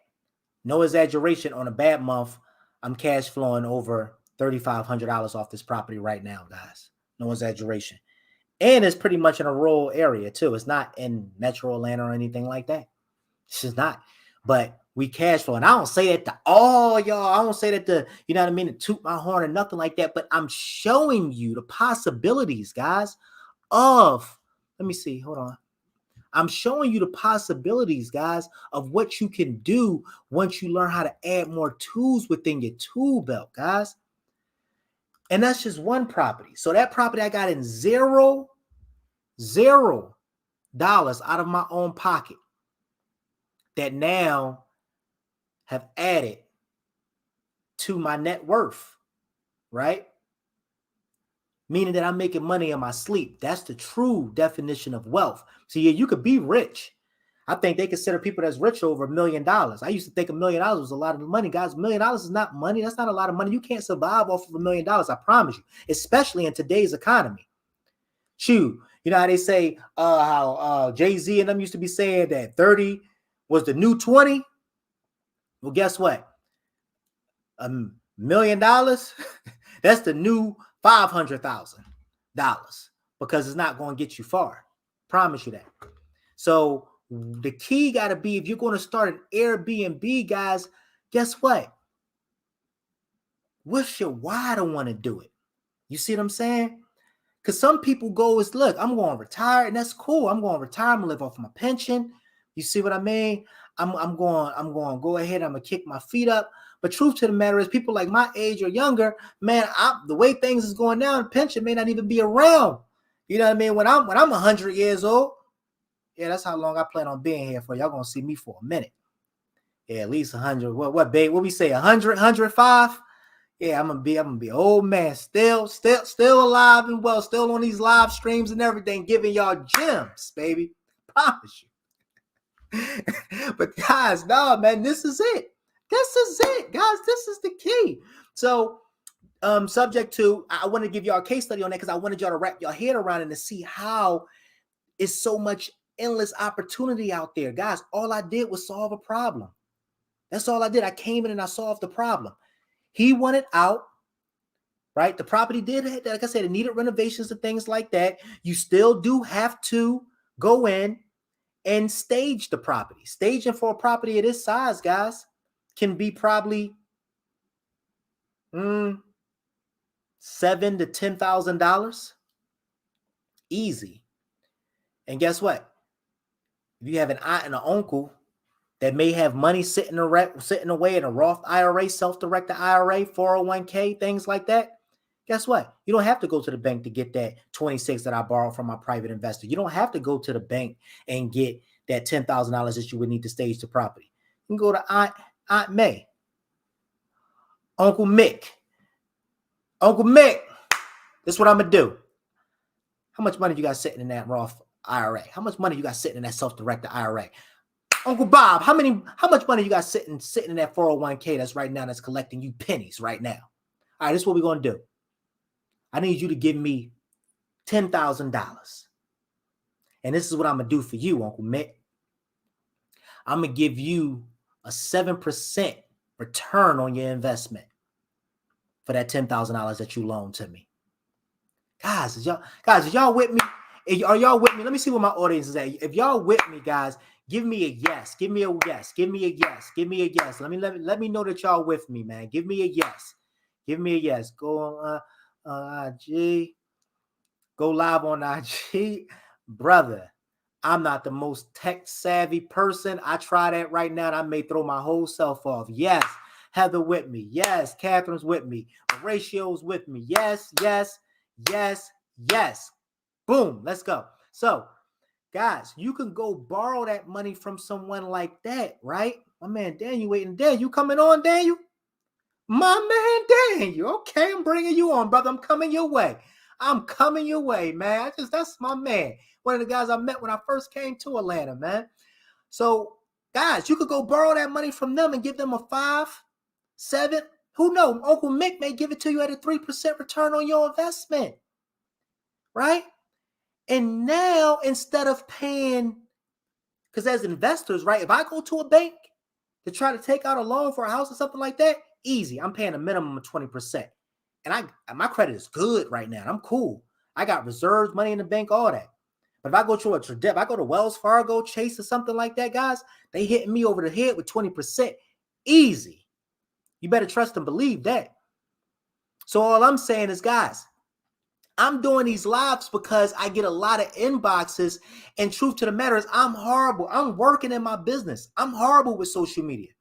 no exaggeration, on a bad month, I'm cash flowing over $3,500 off this property right now, guys. No exaggeration. And it's pretty much in a rural area too. It's not in Metro Atlanta or anything like that. It's just not. But we cash flow. And I don't say that to all y'all. I don't say that to, you know what I mean, to toot my horn or nothing like that. But I'm showing you the possibilities, guys, of, let me see, hold on. I'm showing you the possibilities, guys, of what you can do once you learn how to add more tools within your tool belt, guys. And that's just one property. So that property I got in $0 out of my own pocket that now have added to my net worth, right? Meaning that I'm making money in my sleep. That's the true definition of wealth. See, yeah, you could be rich. I think they consider people that's rich over $1 million. I used to think $1 million was a lot of money. Guys, $1 million is not money. That's not a lot of money. You can't survive off of $1 million, I promise you, especially in today's economy. Shoot, you know how they say how Jay-Z and them used to be saying that 30 was the new 20? Well, guess what? $1 million, that's the new $500,000 because it's not going to get you far. Promise you that. So the key got to be, if you're going to start an Airbnb, guys, guess what? What's your why to want to do it? You see what I'm saying? Because some people go is, look, I'm going to retire, and that's cool. I'm going to retire. I'm going to live off my pension. You see what I mean? I'm going to go ahead. I'm going to kick my feet up. But truth to the matter is, people like my age or younger, man, the way things is going now, pension may not even be around. You know what I mean? When I'm 100 years old, yeah, that's how long I plan on being here for. Y'all gonna see me for a minute. Yeah, at least 100. What, babe? What we say? 100, 105? Yeah, I'm gonna be an old man, still alive and well, still on these live streams and everything, giving y'all gems, baby. Promise you. But guys, no, man, this is it. This is it, guys. This is the key. So, subject to, I want to give y'all a case study on that because I wanted y'all to wrap your head around it and see how it's so much endless opportunity out there. Guys, all I did was solve a problem. That's all I did. I came in and I solved the problem. He wanted out, right? The property did, like I said, it needed renovations and things like that. You still do have to go in and stage the property. Staging for a property of this size, guys, can be probably $7,000 to $10,000. Easy. And guess what? If you have an aunt and an uncle that may have money sitting away in a Roth IRA, self-directed IRA, 401k, things like that, guess what? You don't have to go to the bank to get that 26 that I borrowed from my private investor. You don't have to go to the bank and get that $10,000 that you would need to stage the property. You can go to Aunt May, Uncle Mick. Uncle Mick, this is what I'm going to do. How much money you got sitting in that Roth IRA? How much money you got sitting in that self-directed IRA? Uncle Bob, how much money you got sitting in that 401k that's right now that's collecting you pennies right now? All right, this is what we're going to do. I need you to give me $10,000. And this is what I'm going to do for you, Uncle Mick. I'm going to give you a 7% return on your investment for that $10,000 that you loaned to me. Guys, are y'all with me? Are y'all with me? Let me see what my audience is at. If y'all with me, guys, give me a yes. Give me a yes. Give me a yes. Give me a yes. Let me know that y'all with me, man. Give me a yes. Give me a yes. Go on IG. Go live on IG. Brother, I'm not the most tech savvy person. I try that right now and I may throw my whole self off. Yes. Heather with me. Yes. Catherine's with me. Horatio's with me. Yes. Yes. Yes. Yes. Boom. Let's go. So, guys, you can go borrow that money from someone like that, right? My man Daniel waiting. Daniel, you coming on, Daniel? My man Daniel. Okay, I'm bringing you on, brother. I'm coming your way. I'm coming your way, man. That's my man. One of the guys I met when I first came to Atlanta, man. So, guys, you could go borrow that money from them and give them a 5, 7. Who knows? Uncle Mick may give it to you at a 3% return on your investment, right? And now, instead of paying, because as investors, right, if I go to a bank to try to take out a loan for a house or something like that, easy. I'm paying a minimum of 20%. And my credit is good right now. I'm cool. I got reserves, money in the bank, all that. But if I go to if I go to Wells Fargo, Chase, or something like that, guys, they hitting me over the head with 20%. Easy. You better trust and believe that. So all I'm saying is, guys, I'm doing these lives because I get a lot of inboxes, and truth to the matter is I'm horrible. I'm working in my business. I'm horrible with social media.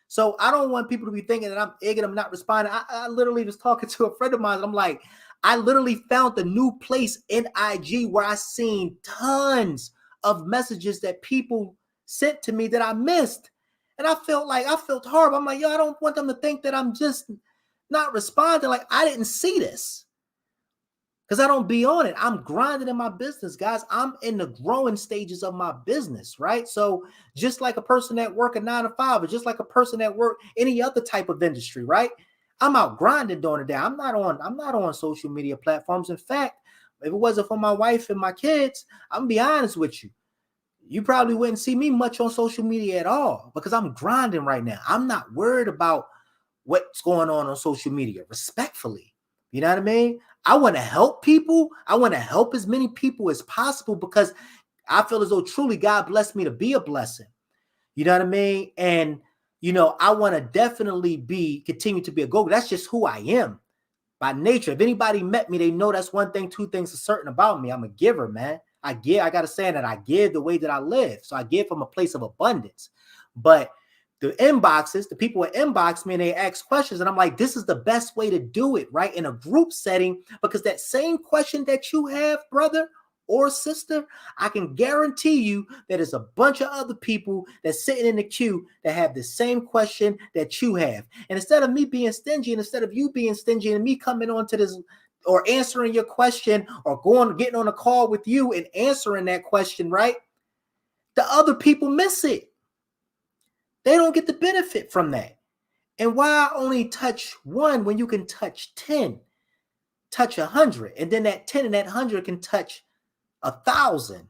So I don't want people to be thinking that I'm ignorant, I'm not responding. I literally was talking to a friend of mine. I'm like, I literally found the new place in IG where I seen tons of messages that people sent to me that I missed. And I felt horrible. I'm like, yo, I don't want them to think that I'm just not responding. Like, I didn't see this. Because I don't be on it. I'm grinding in my business, guys. I'm in the growing stages of my business, right? So just like a person that work a 9 to 5, or just like a person that work any other type of industry, right? I'm out grinding during the day. I'm not on social media platforms. In fact, if it wasn't for my wife and my kids, I'm gonna be honest with you. You probably wouldn't see me much on social media at all because I'm grinding right now. I'm not worried about what's going on social media, respectfully. You know what I mean? I want to help people. I want to help as many people as possible because I feel as though truly God blessed me to be a blessing. You know what I mean? And, I want to definitely continue to be a go. That's just who I am by nature. If anybody met me, they know that's one thing, two things are certain about me. I'm a giver, man. I got to say that I give the way that I live. So I give from a place of abundance. But the people will inbox me and they ask questions. And I'm like, this is the best way to do it, right? In a group setting, because that same question that you have, brother or sister, I can guarantee you that there's a bunch of other people that's sitting in the queue that have the same question that you have. And instead of me being stingy, and instead of you being stingy and me coming on to this or answering your question or getting on a call with you and answering that question, right? The other people miss it. They don't get the benefit from that. And why only touch one when you can touch 10, touch 100, and then that 10 and that 100 can touch 1,000,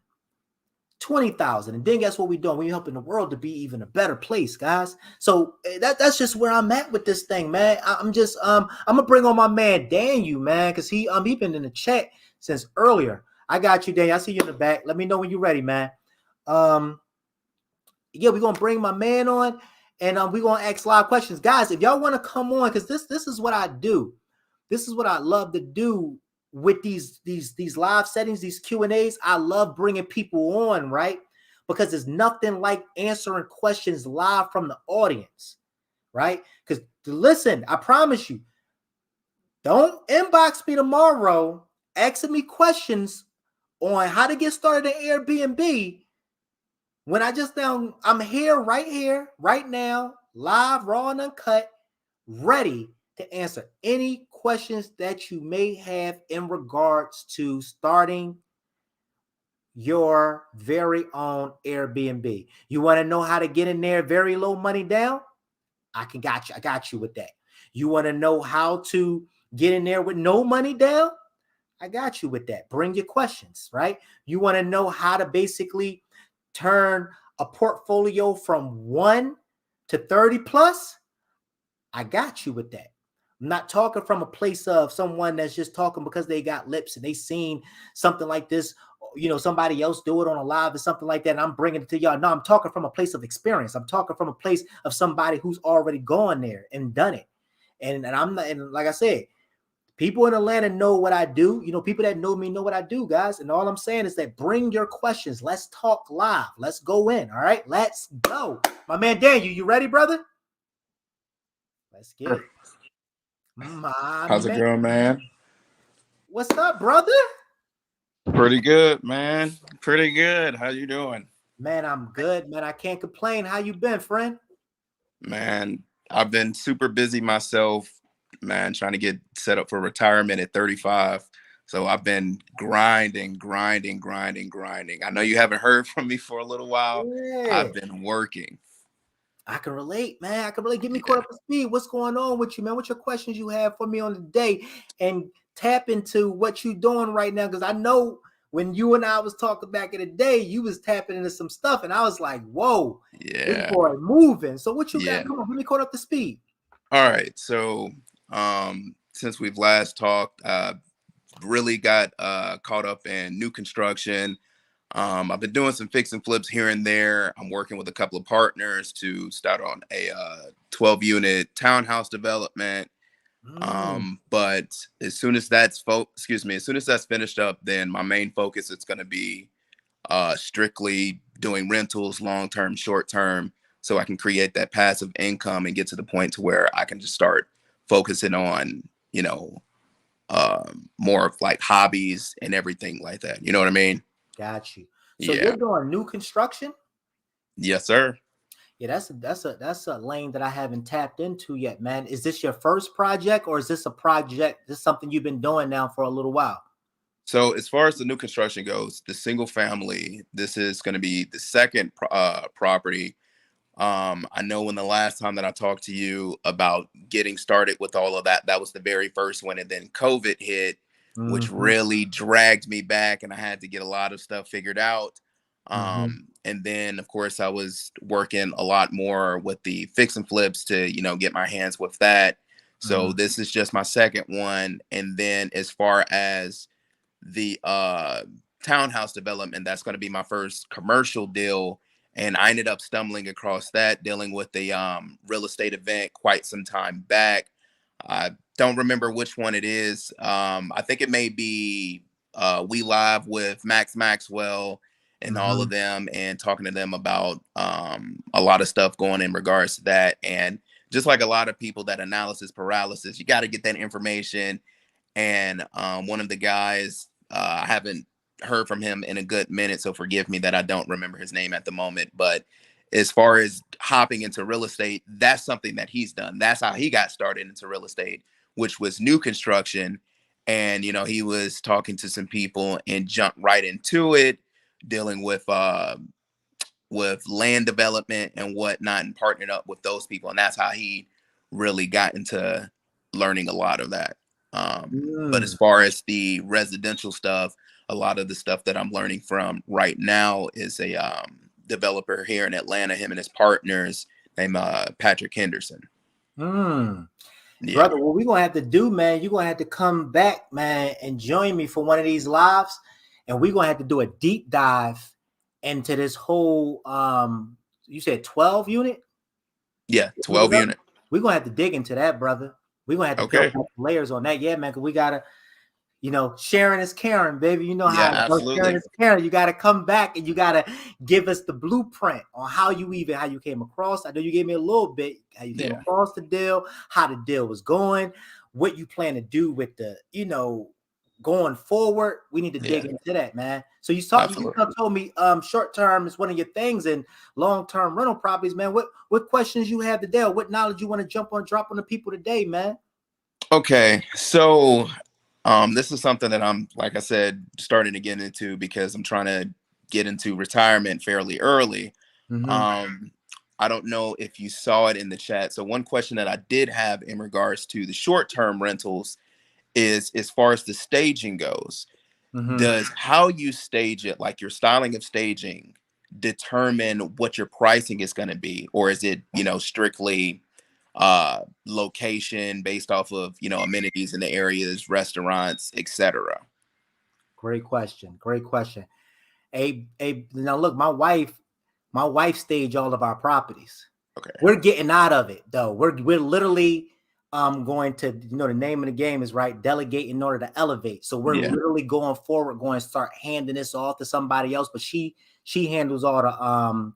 20,000. And then guess what we're doing? We're helping the world to be even a better place, guys. So that's just where I'm at with this thing, man. I'm gonna bring on my man Daniel, man, because he been in the chat since earlier. I got you, Daniel. I see you in the back. Let me know when you're ready, man. Yeah, we're gonna bring my man on, and we're gonna ask live questions, guys. If y'all want to come on, because this is what I do. This is what I love to do with these live settings, these Q&As. I love bringing people on, right? Because there's nothing like answering questions live from the audience, right? Because listen, I promise you, don't inbox me tomorrow asking me questions on how to get started at Airbnb when I just now, I'm here, right now, live, raw and uncut, ready to answer any questions that you may have in regards to starting your very own Airbnb. You want to know how to get in there very low money down? I got you with that. You want to know how to get in there with no money down? I got you with that. Bring your questions, right? You want to know how to basically turn a portfolio from 1 to 30 plus? I got you with that. I'm not talking from a place of someone that's just talking because they got lips and they seen something like this, somebody else do it on a live or something like that, and I'm bringing it to y'all. No, I'm talking from a place of experience. I'm talking from a place of somebody who's already gone there and done it. And I'm not, and like I said, people in Atlanta know what I do. People that know me know what I do, guys. And all I'm saying is that bring your questions. Let's talk live. Let's go in. All right, let's go. My man Daniel, you ready, brother? Let's get it. My How's it man. going, man? What's up, brother? Pretty good, man. Pretty good. How you doing? Man, I'm good, man. I can't complain. How you been, friend? Man, I've been super busy myself, man, trying to get set up for retirement at 35. So I've been grinding. I know you haven't heard from me for a little while. Yeah. I've been working. I can relate, man. I can relate. Get me caught Yeah. up to speed. What's going on with you, man? What's your questions you have for me on the day? And tap into what you doing right now. Because I know when you and I was talking back in the day, you was tapping into some stuff. And I was like, whoa, this Yeah. boy moving. So what you got? Yeah. Come on, get me caught up to speed. All right. So since we've last talked, really got caught up in new construction. I've been doing some fix and flips here and there. I'm working with a couple of partners to start on a 12 unit townhouse development. Mm, But as soon as as soon as that's finished up, then my main focus is going to be strictly doing rentals, long term, short term, so I can create that passive income and get to the point to where I can just start focusing on, more of like hobbies and everything like that. You know what I mean? got you. So Yeah. you're doing new construction? Yes, sir. Yeah, that's a lane that I haven't tapped into yet, man. Is this your first project, or is this a project? This is something you've been doing now for a little while? So as far as the new construction goes, the single family, this is going to be the second property. I know when the last time that I talked to you about getting started with all of that, that was the very first one. And then COVID hit, which Mm-hmm. really dragged me back and I had to get a lot of stuff figured out. Mm-hmm. And then of course I was working a lot more with the fix and flips to, get my hands with that. So Mm-hmm. this is just my second one. And then as far as the townhouse development, that's going to be my first commercial deal, and I ended up stumbling across that dealing with a real estate event quite some time back. I don't remember which one it is. I think it may be We Live with Max Maxwell and all Mm-hmm. of them, and talking to them about a lot of stuff going in regards to that. And just like a lot of people, that analysis paralysis, you got to get that information. And one of the guys, I haven't heard from him in a good minute, so forgive me that I don't remember his name at the moment. But as far as hopping into real estate, that's something that he's done. That's how he got started into real estate, which was new construction. And he was talking to some people and jumped right into it, dealing with land development and whatnot, and partnered up with those people. And that's how he really got into learning a lot of that. But as Mm. far as the residential stuff, a lot of the stuff that I'm learning from right now is a developer here in Atlanta, him and his partners named Patrick Henderson. Mm. Yeah. Brother, what we're gonna have to do, man, you're gonna have to come back, man, and join me for one of these lives, and we're gonna have to do a deep dive into this whole you said 12 unit. Yeah. 12 unit. We're gonna have to dig into that, brother. We're gonna have to peel Okay. back the layers on that. Yeah, man, because we gotta, sharing is caring, baby. You know Yeah, how it goes. Sharing absolutely. is caring. You gotta come back and you gotta give us the blueprint on how you came across. I know you gave me a little bit how you came Yeah. across the deal, how the deal was going, what you plan to do with the, going forward, we need to dig Yeah, into that, man. So you absolutely. told me short term is one of your things and long term rental properties, man. What questions you have today, or what knowledge you want to drop on the people today, man? Okay, so this is something that I'm, like I said, starting to get into because I'm trying to get into retirement fairly early. Mm-hmm. Um, I don't know if you saw it in the chat. So one question that I did have in regards to the short-term rentals is, as far as the staging goes, Mm-hmm. does how you stage it, like your styling of staging, determine what your pricing is going to be, or is it, strictly location based off of, amenities in the areas, restaurants, etc.? Great question. Great question. Now look, my wife staged all of our properties. Okay. We're getting out of it though. We're literally going to, the name of the game is right, delegate in order to elevate. So we're Yeah. literally going forward, going to start handing this off to somebody else, but she handles all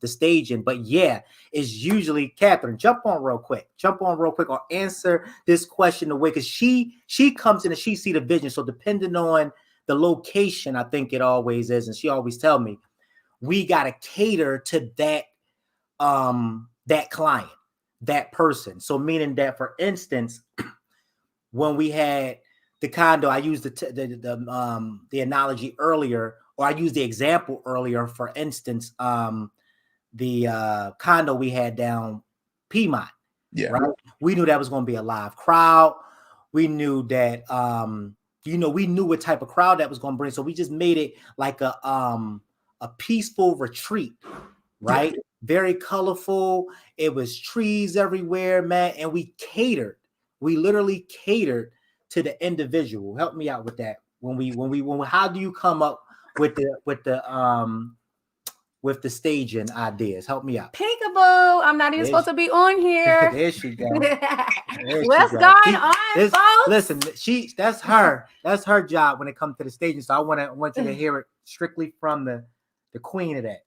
the staging. But yeah, it's usually Catherine. Jump on real quick, or answer this question the way, because she comes in and she see the vision. So depending on the location, I think it always is, and she always tell me we got to cater to that client, that person. So meaning that, for instance, when we had the condo, I used the analogy earlier, or I used the example earlier. For instance, the condo we had down Piedmont, Yeah. right? We knew that was going to be a live crowd. We knew that we knew what type of crowd that was going to bring. So we just made it like a peaceful retreat, Yeah. right? Very colorful. It was trees everywhere, man. And we catered. We literally catered to the individual. Help me out with that. How do you come up with the staging ideas? Help me out. Peekaboo. I'm not even supposed to be on here. There she go. There she What's go. going on, folks? Listen, that's her job when it comes to the staging. So I want you to hear it strictly from the queen of that.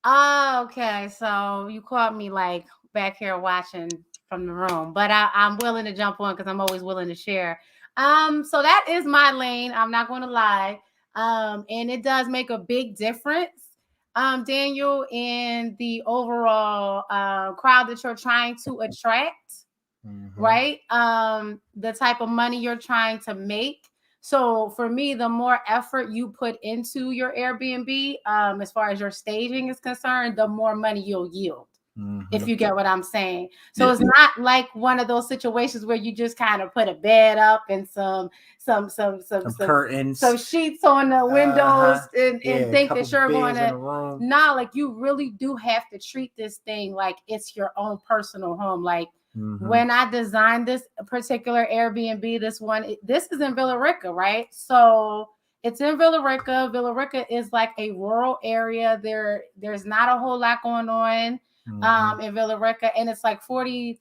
Okay, so you caught me like back here watching from the room, but I'm willing to jump on because I'm always willing to share. So that is my lane. I'm not going to lie. And it does make a big difference, Daniel, in the overall crowd that you're trying to attract, right? The type of money you're trying to make. So for me, the more effort you put into your Airbnb, as far as your staging is concerned, the more money you'll yield. If you get what I'm saying. So it's not like one of those situations where you just kind of put a bed up and some curtains, some sheets on the windows and think that you're going to. Nah, like you really do have to treat this thing like it's your own personal home. Like when I designed this particular Airbnb, this is in Villa Rica, right? So it's in Villa Rica. Villa Rica is like a rural area. There's not a whole lot going on in Villa Rica, and it's like 30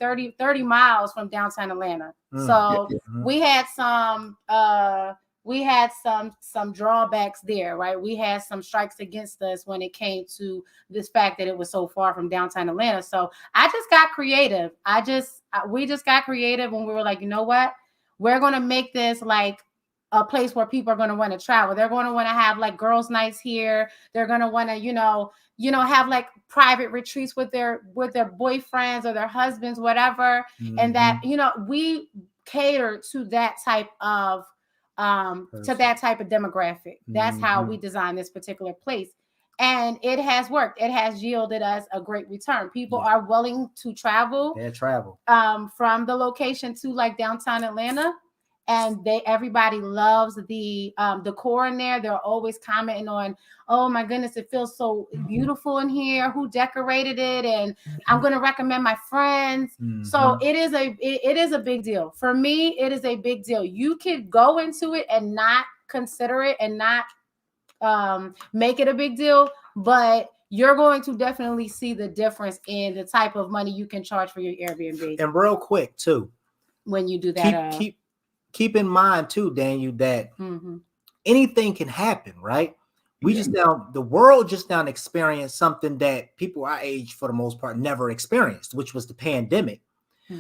miles from downtown Atlanta. So we had some drawbacks there, right? We had some strikes against us when it came to this fact that it was so far from downtown Atlanta. So I just got creative. We just got creative when we were like, you know what? We're going to make this like a place where people are going to want to travel. They're going to want to have like girls' nights here. They're going to want to, have like private retreats with their boyfriends or their husbands, whatever. And that, we cater to that type of demographic. That's how we designed this particular place. And it has worked. It has yielded us a great return. People are willing to travel. From the location to like downtown Atlanta. And everybody loves the decor in there. They're always commenting on, oh my goodness, it feels so beautiful in here. Who decorated it? And I'm going to recommend my friends. So it is a big deal. For me, it is a big deal. You could go into it and not consider it and not make it a big deal, but you're going to definitely see the difference in the type of money you can charge for your Airbnb. And real quick too, when you do that, keep in mind too, Daniel, that anything can happen, right? The world just now experienced something that people our age, for the most part, never experienced, which was the pandemic.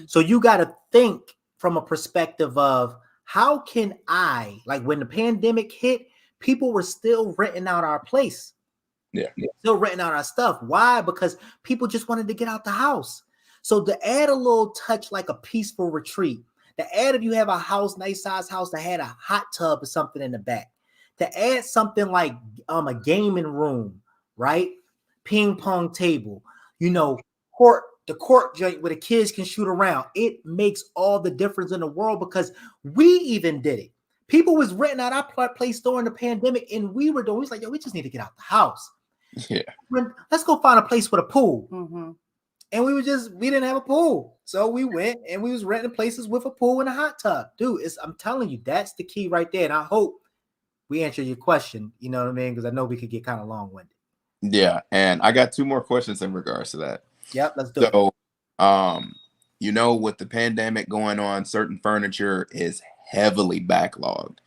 So you got to think from a perspective of how can I, like when the pandemic hit, people were still renting out our place. Yeah. Still renting out our stuff. Why? Because people just wanted to get out the house. So to add a little touch like a peaceful retreat, to add if you have a house, nice size house that had a hot tub or something in the back, to add something like a gaming room, right? Ping pong table, the court joint where the kids can shoot around. It makes all the difference in the world because we even did it. People was renting out our place during the pandemic, and we was like, yo, we just need to get out the house. Yeah. Let's go find a place with a pool. Mm-hmm. And we didn't have a pool. So we went and we was renting places with a pool and a hot tub. Dude, I'm telling you, that's the key right there. And I hope we answered your question, you know what I mean? Because I know we could get kind of long-winded. Yeah. And I got 2 more questions in regards to that. Yep, let's do it. So, with the pandemic going on, certain furniture is heavily backlogged.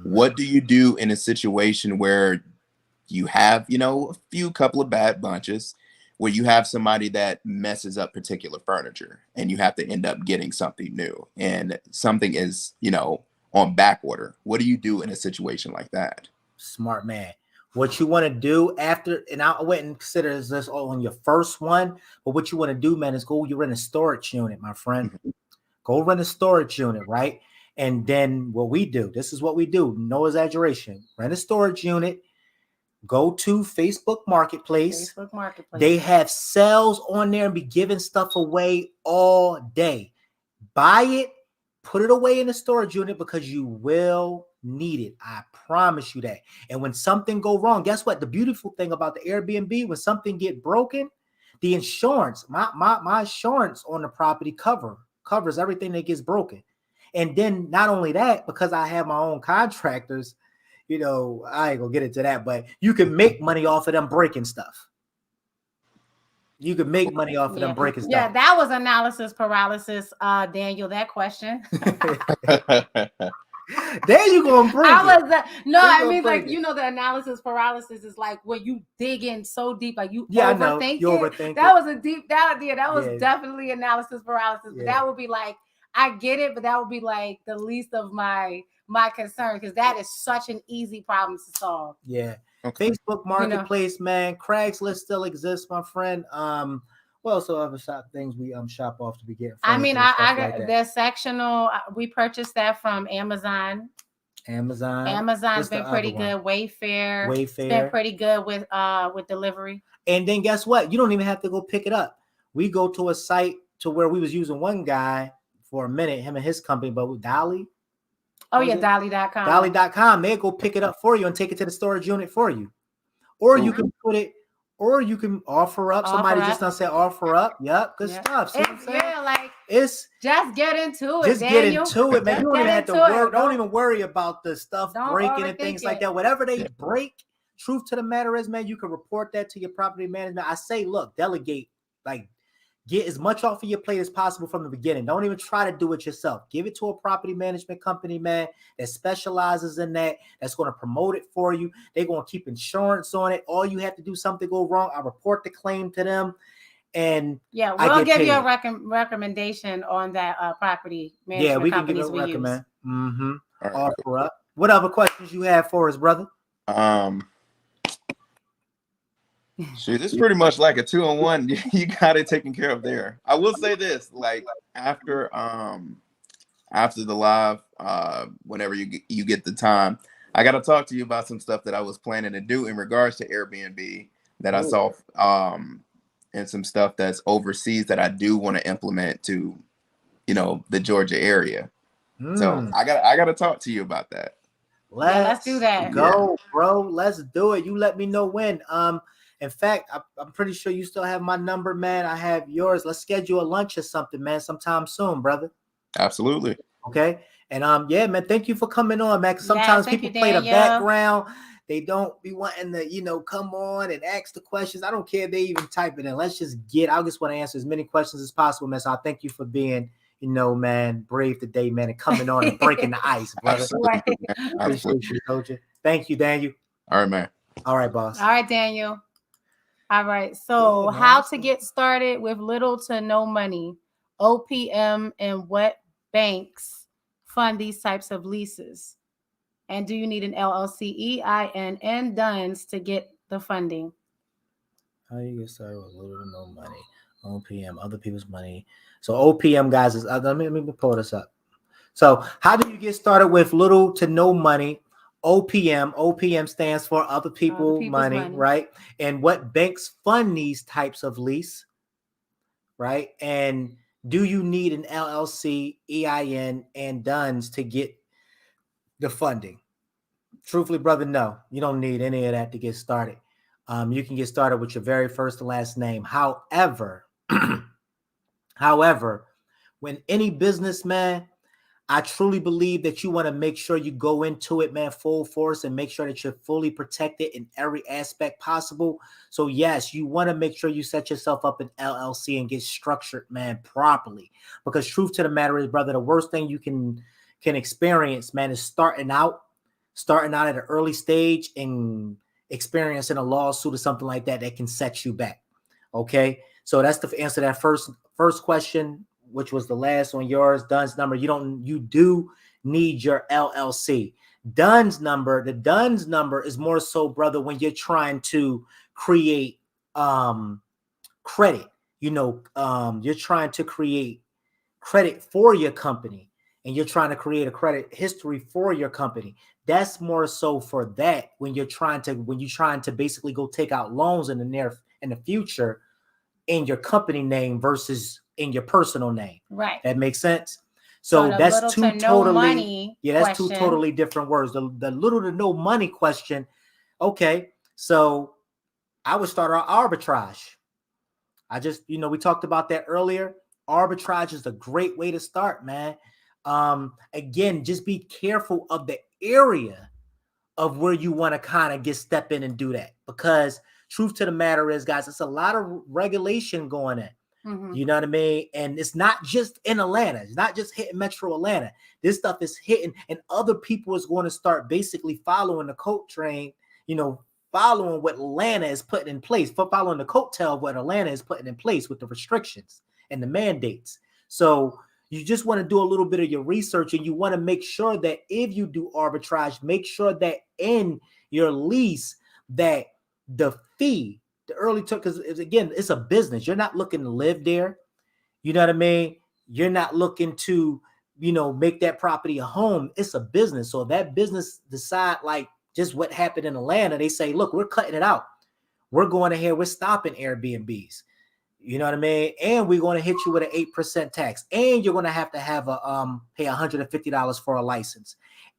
What do you do in a situation where you have, a couple of bad bunches, where you have somebody that messes up particular furniture and you have to end up getting something new and something is, on back order? What do you do in a situation like that? Smart man. What you want to do after, and I wouldn't consider this all on your first one, but what you want to do, man, is you rent a storage unit, my friend. Mm-hmm. Go rent a storage unit, right? And then what we do, this is what we do, no exaggeration. Rent a storage unit. Go to Facebook Marketplace. They have sales on there and be giving stuff away all day. Buy it, put it away in the storage unit because you will need it. I promise you that. And when something go wrong, guess what? The beautiful thing about the Airbnb, when something get broken, the insurance, my insurance on the property covers everything that gets broken. And then not only that, because I have my own contractors, I ain't gonna get into that, but you can make money off of them breaking stuff. You can make money off of them breaking stuff. Yeah, that was analysis paralysis, Daniel, that question. There you gonna bring the analysis paralysis is like when you dig in so deep, like you overthink it. That was a deep down idea. That was definitely analysis paralysis. But that would be like, I get it, but that would be like the least of my concern because that is such an easy problem to solve. Yeah. Okay. Facebook Marketplace, man. Craigslist still exists, my friend. What else other things we shop off to be getting? I mean, I got like there's sectional. We purchased that from Amazon. Amazon's been pretty good. Wayfair's been pretty good with delivery. And then guess what? You don't even have to go pick it up. We go to a site to where we was using one guy for a minute, him and his company, but with Dolly. Oh yeah, Dolly.com. Dolly.com. They'll go pick it up for you and take it to the storage unit for you. Or you can put it, or you can offer up. Somebody just done say offer up. Yep, good stuff. See what I'm saying? Yeah, it's just get into it. Just Daniel. Get into it, man. You don't even have to worry. Don't even worry about the stuff breaking and things like that. Whatever they break, truth to the matter is, man, you can report that to your property management. I say, look, delegate, get as much off of your plate as possible from the beginning. Don't even try to do it yourself. Give it to a property management company, man, that specializes in that, that's going to promote it for you. They're going to keep insurance on it. All you have to do, something go wrong, I report the claim to them. And we'll give you a recommendation on that property management we can give a recommend. Mm-hmm. Right. Offer up. What other questions you have for us, brother? Shoot, this is pretty much like a 2-on-1. You got it taken care of there. I will say this, after the live, whenever you get the time, I got to talk to you about some stuff that I was planning to do in regards to Airbnb that I saw, and some stuff that's overseas that I do want to implement to, the Georgia area. So I got to talk to you about that. Let's do that. Go, bro. Let's do it. You let me know when. In fact, I'm pretty sure you still have my number, man. I have yours. Let's schedule a lunch or something, man, sometime soon, brother. Absolutely. Okay. And man, thank you for coming on, man. Sometimes people play the background. They don't be wanting to, come on and ask the questions. I don't care if they even type it in. Let's just I just want to answer as many questions as possible, man. So I thank you for being, man, brave today, man, and coming on and breaking the ice, brother. Absolutely. Appreciate you, Coach. Thank you, Daniel. All right, man. All right, boss. All right, Daniel. All right. So how to get started with little to no money, OPM, and what banks fund these types of leases? And do you need an LLC, EIN, and DUNS to get the funding? How you get started with little to no money? OPM, other people's money. So OPM, guys, is let me pull this up. So how do you get started with little to no money? OPM stands for other people's money, right? And what banks fund these types of lease, right? And do you need an LLC, EIN, and DUNS to get the funding? Truthfully, brother, no, you don't need any of that to get started. You can get started with your very first and last name. However, when any businessman, I truly believe that you want to make sure you go into it, man, full force, and make sure that you're fully protected in every aspect possible. So yes, you want to make sure you set yourself up an LLC and get structured, man, properly. Because truth to the matter is, brother, the worst thing you can experience, man, is starting out at an early stage and experiencing a lawsuit or something like that can set you back. Okay, so that's the answer to that first question, which was the last on yours. DUNS number. You do need your LLC. DUNS number. The DUNS number is more so, brother, when you're trying to create credit. You're trying to create credit for your company, and you're trying to create a credit history for your company. That's more so for that when you're trying to basically go take out loans in the future in your company name versus in your personal name. Right. That makes sense. So that's two totally different words. The little to no money question. Okay, so I would start our arbitrage. We talked about that earlier. Arbitrage is a great way to start, man. Again, just be careful of the area of where you want to kind of step in and do that, because truth to the matter is, guys, it's a lot of regulation going in. Mm-hmm. You know what I mean? And it's not just in Atlanta. It's not just hitting Metro Atlanta. This stuff is hitting, and other people is going to start basically following the coat train, following what Atlanta is putting in place, following the coattail of what Atlanta is putting in place with the restrictions and the mandates. So you just want to do a little bit of your research, and you want to make sure that if you do arbitrage, make sure that in your lease that the fee, the early took, because again, it's a business. You're not looking to live there. You know what I mean? You're not looking to, make that property a home. It's a business. So if that business decide, like just what happened in Atlanta, they say, look, we're cutting it out. We're going ahead. We're stopping Airbnbs. You know what I mean? And we're going to hit you with an 8% tax. And you're going to have pay $150 for a license.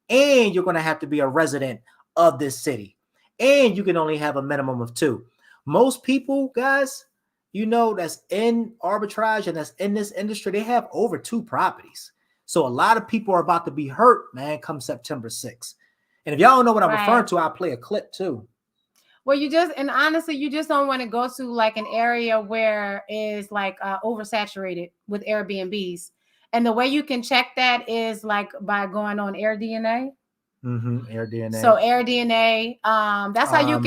And you're going to have to be a resident of this city. And you can only have a minimum of 2. Most people, guys, that's in arbitrage and that's in this industry, they have over 2 properties. So a lot of people are about to be hurt, man, come September 6th. And if y'all don't know what I'm referring to, I'll play a clip too. Well, honestly, you just don't want to go to like an area where is like oversaturated with Airbnbs. And the way you can check that is like by going on AirDNA. Mm-hmm. AirDNA. So AirDNA, that's how you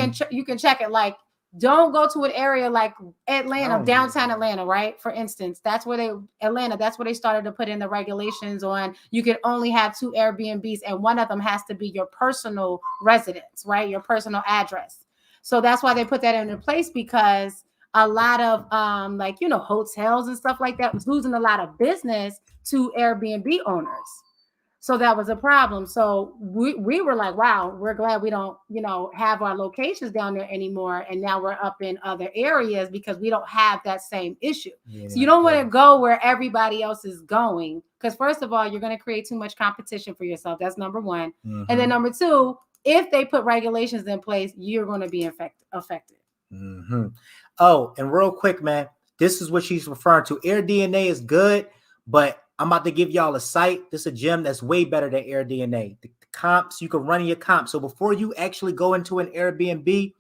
can check it. Like, don't go to an area like Atlanta, downtown Atlanta, right? For instance, that's where they started to put in the regulations on you can only have 2 Airbnbs, and one of them has to be your personal residence, right? Your personal address. So that's why they put that into place, because a lot of hotels and stuff like that was losing a lot of business to Airbnb owners. So that was a problem. So we were like, wow, we're glad we don't, have our locations down there anymore. And now we're up in other areas because we don't have that same issue. Yeah, so you don't want to go where everybody else is going, because first of all, you're going to create too much competition for yourself. That's number one. Mm-hmm. And then number 2, if they put regulations in place, you're going to be affected. Mm-hmm. Oh, and real quick, man, this is what she's referring to. AirDNA is good, but I'm about to give y'all a site. This is a gem that's way better than AirDNA. The comps, you can run your comps. So before you actually go into an Airbnb,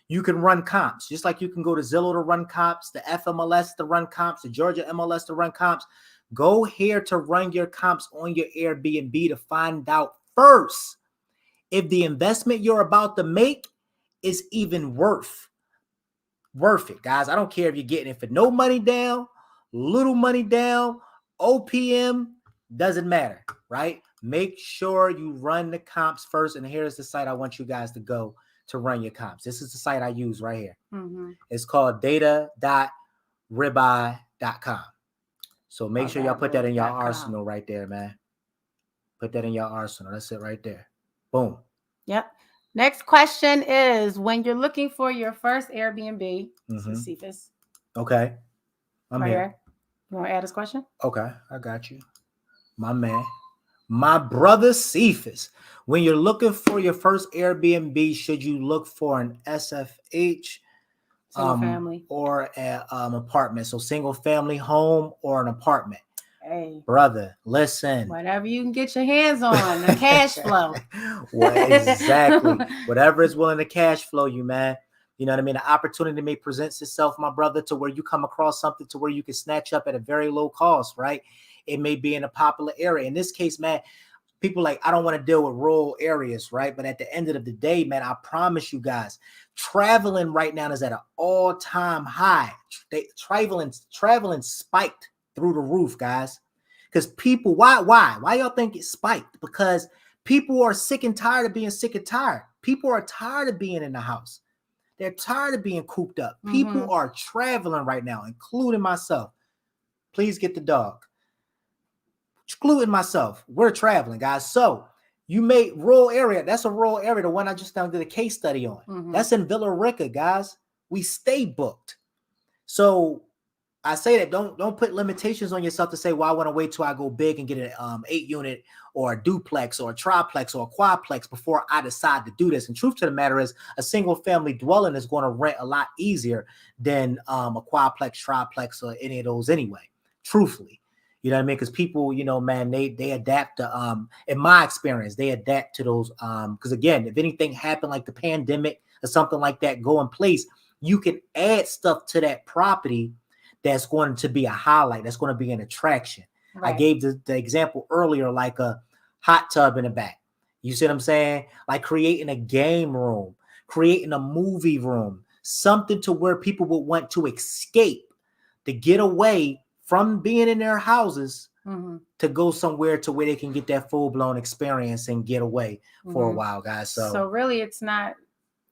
you can run comps. Just like you can go to Zillow to run comps, the FMLS to run comps, the Georgia MLS to run comps. Go here to run your comps on your Airbnb to find out first if the investment you're about to make is even worth it, guys. I don't care if you're getting it for no money down, little money down, OPM, doesn't matter, right? make sure you run the comps first. And here's the site I want you guys to go to run your comps. This is the site I use right here. Mm-hmm. It's called data.ribeye.com. So make sure y'all put that in your arsenal right there, man. Put that in your arsenal. That's it right there. Boom. Yep. Next question is, when you're looking for your first Airbnb, Cephas. Okay. I'm here. You want to add this question? Okay, I got you. My man. My brother Cephas. When you're looking for your first Airbnb, should you look for an SFH family or an apartment? So single family home or an apartment? Hey, brother, listen. Whatever you can get your hands on, the cash flow. Well, exactly. Whatever is willing to cash flow you, man. You know what I mean? The opportunity may present itself, my brother, to where you come across something to where you can snatch up at a very low cost, right? It may be in a popular area. In this case, man, people like, I don't want to deal with rural areas, right? But at the end of the day, man, I promise you guys, traveling right now is at an all-time high. Traveling spiked through the roof, guys. Because people, why y'all think it spiked? Because people are sick and tired of being sick and tired. People are tired of being in the house. They're tired of being cooped up. People are traveling right now, including myself. Please get the dog. Including myself. We're traveling, guys. So you made rural area. That's a rural area. The one I just did a case study on. That's in Villa Rica, guys. We stay booked. So I say that don't put limitations on yourself to say, well, I want to wait till I go big and get an 8-unit or a duplex or a triplex or a quadplex before I decide to do this. And truth to the matter is, a single family dwelling is going to rent a lot easier than a quadplex, triplex, or any of those anyway. Truthfully, you know what I mean? Because people, you know, man, they adapt to in my experience, they adapt to those because again, if anything happened like the pandemic or something like that go in place, you can add stuff to that property that's going to be a highlight. That's going to be an attraction. Right. I gave the example earlier, like a hot tub in the back. You see what I'm saying? Like creating a game room, creating a movie room, something to where people would want to escape, to get away from being in their houses, to go somewhere to where they can get that full-blown experience and get away for a while, guys. So really, it's not,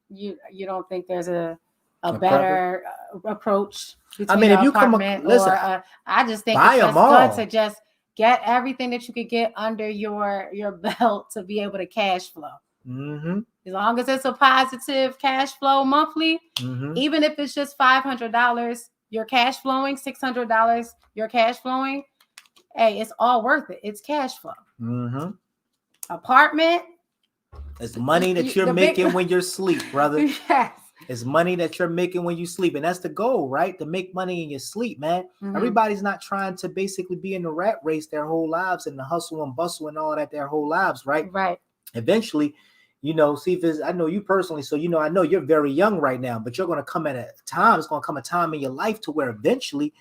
you don't think there's a better approach. I mean, if you come listen, I just think it's just good to just get everything that you could get under your belt to be able to cash flow. As long as it's a positive cash flow monthly, even if it's just $500, you're cash flowing, $600, you're cash flowing. Hey, it's all worth it. It's cash flow. Apartment. It's money that you're making when you're asleep, brother. Yes. It's money that you're making when you sleep. And that's the goal, right? To make money in your sleep, man. Everybody's not trying to basically be in the rat race their whole lives and the hustle and bustle and all that their whole lives, right? Right. Eventually, you know, see, I know you personally, so, you know, I know you're very young right now, but you're going to come at a time, it's going to come a time in your life to where eventually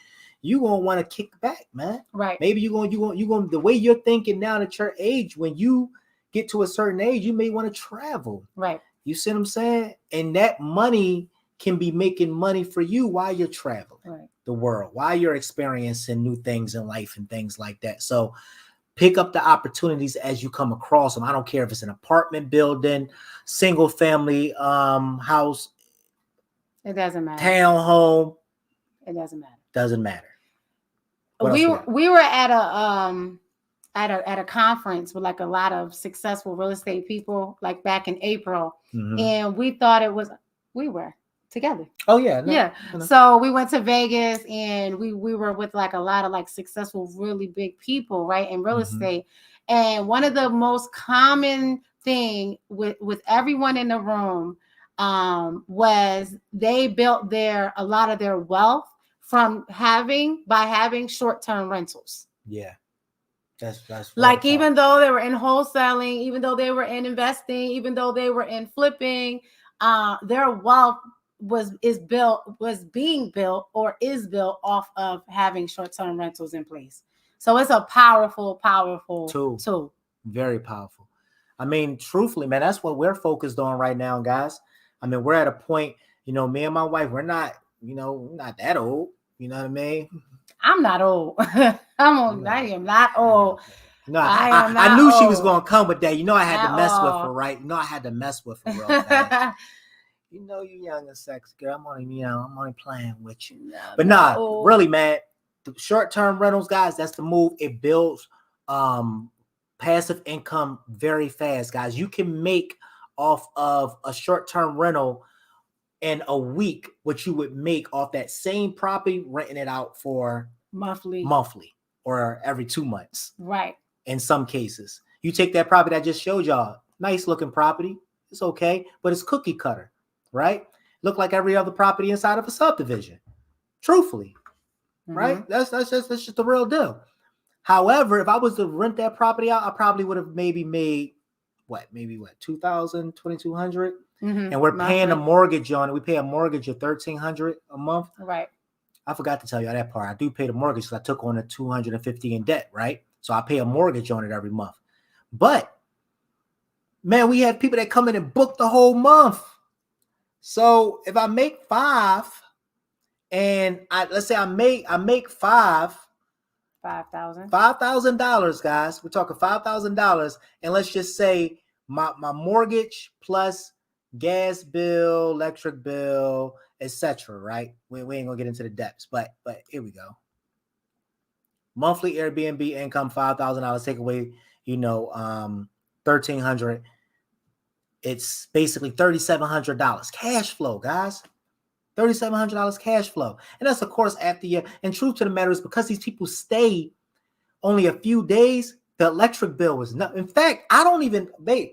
you're going to want to kick back, man. Right. Maybe you're going, the way you're thinking now at your age, when you get to a certain age, you may want to travel. Right. You see what I'm saying? And that money can be making money for you while you're traveling the world, while you're experiencing new things in life and things like that. So pick up the opportunities as you come across them. I don't care if it's an apartment building, single family house. It doesn't matter. Townhome. It doesn't matter. Doesn't matter. We were at a conference with like a lot of successful real estate people, like back in April, and we thought we were together. Oh yeah, no. So we went to Vegas, and we were with like a lot of like successful, really big people, right, in real estate. And one of the most common thing with everyone in the room was they built a lot of their wealth by having short-term rentals. Yeah. That's like, even though they were in wholesaling, even though they were in investing, even though they were in flipping, their wealth is being built off of having short-term rentals in place. So it's a powerful tool. Very powerful. I mean, truthfully, man, that's what we're focused on right now, guys. I mean, we're at a point, you know, me and my wife, we're not that old. You know what I mean? I'm not old. I am not old. No, I am I not knew she was old gonna come with that. You know, I had at to mess with all. her, right? You know, I had to mess with her real fast. You know, you young and sexy girl. I'm only playing with you. No, But not nah, old. really, man. The short-term rentals, guys, that's the move. It builds passive income very fast, guys. You can make off of a short-term rental in a week what you would make off that same property renting it out for monthly or every 2 months. Right. In some cases, you take that property I just showed y'all, nice looking property. It's okay, but it's cookie cutter, right? Look like every other property inside of a subdivision. Truthfully, right? That's just the real deal. However, if I was to rent that property out, I probably would have maybe made maybe 2,000, 2,200. And we're paying a mortgage on it. We pay a mortgage of $1,300 a month. Right. I forgot to tell you that part. I do pay the mortgage because I took on a $250 in debt, right? So I pay a mortgage on it every month. But man, we have people that come in and book the whole month. So if I make 5, and let's say I make $5,000, guys. We're talking $5,000, and let's just say my mortgage plus gas bill, electric bill, etc. Right? We ain't gonna get into the depths, but here we go. Monthly Airbnb income $5,000. Take away, $1,300. It's basically $3,700 cash flow, guys. $3,700 cash flow, and that's of course after you. And truth to the matter is, because these people stay only a few days, the electric bill was not. In fact, I don't even, babe.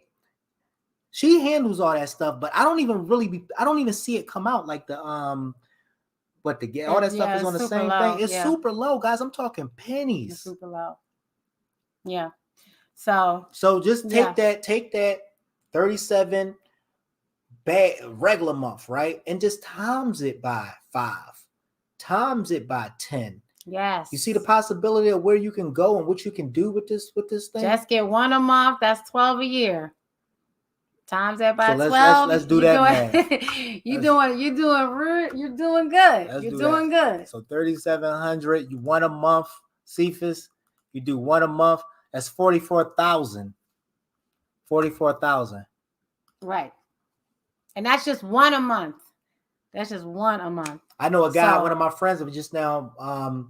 She handles all that stuff, but I don't even see it come out like the all that stuff is on the same thing. It's super low, guys. I'm talking pennies. It's super low. Yeah. So just take that 37 regular month, right? And just times it by 5, times it by 10. Yes. You see the possibility of where you can go and what you can do with this thing? Just get 1 a month. That's 12 a year. Times that by 12. Let's do that, man. You're doing good. You're doing good. So 3,700, you 1 a month, Cephas. You do 1 a month. That's 44,000. 44,000. Right. And that's just 1 a month. That's just 1 a month. I know a guy, one of my friends, was just now,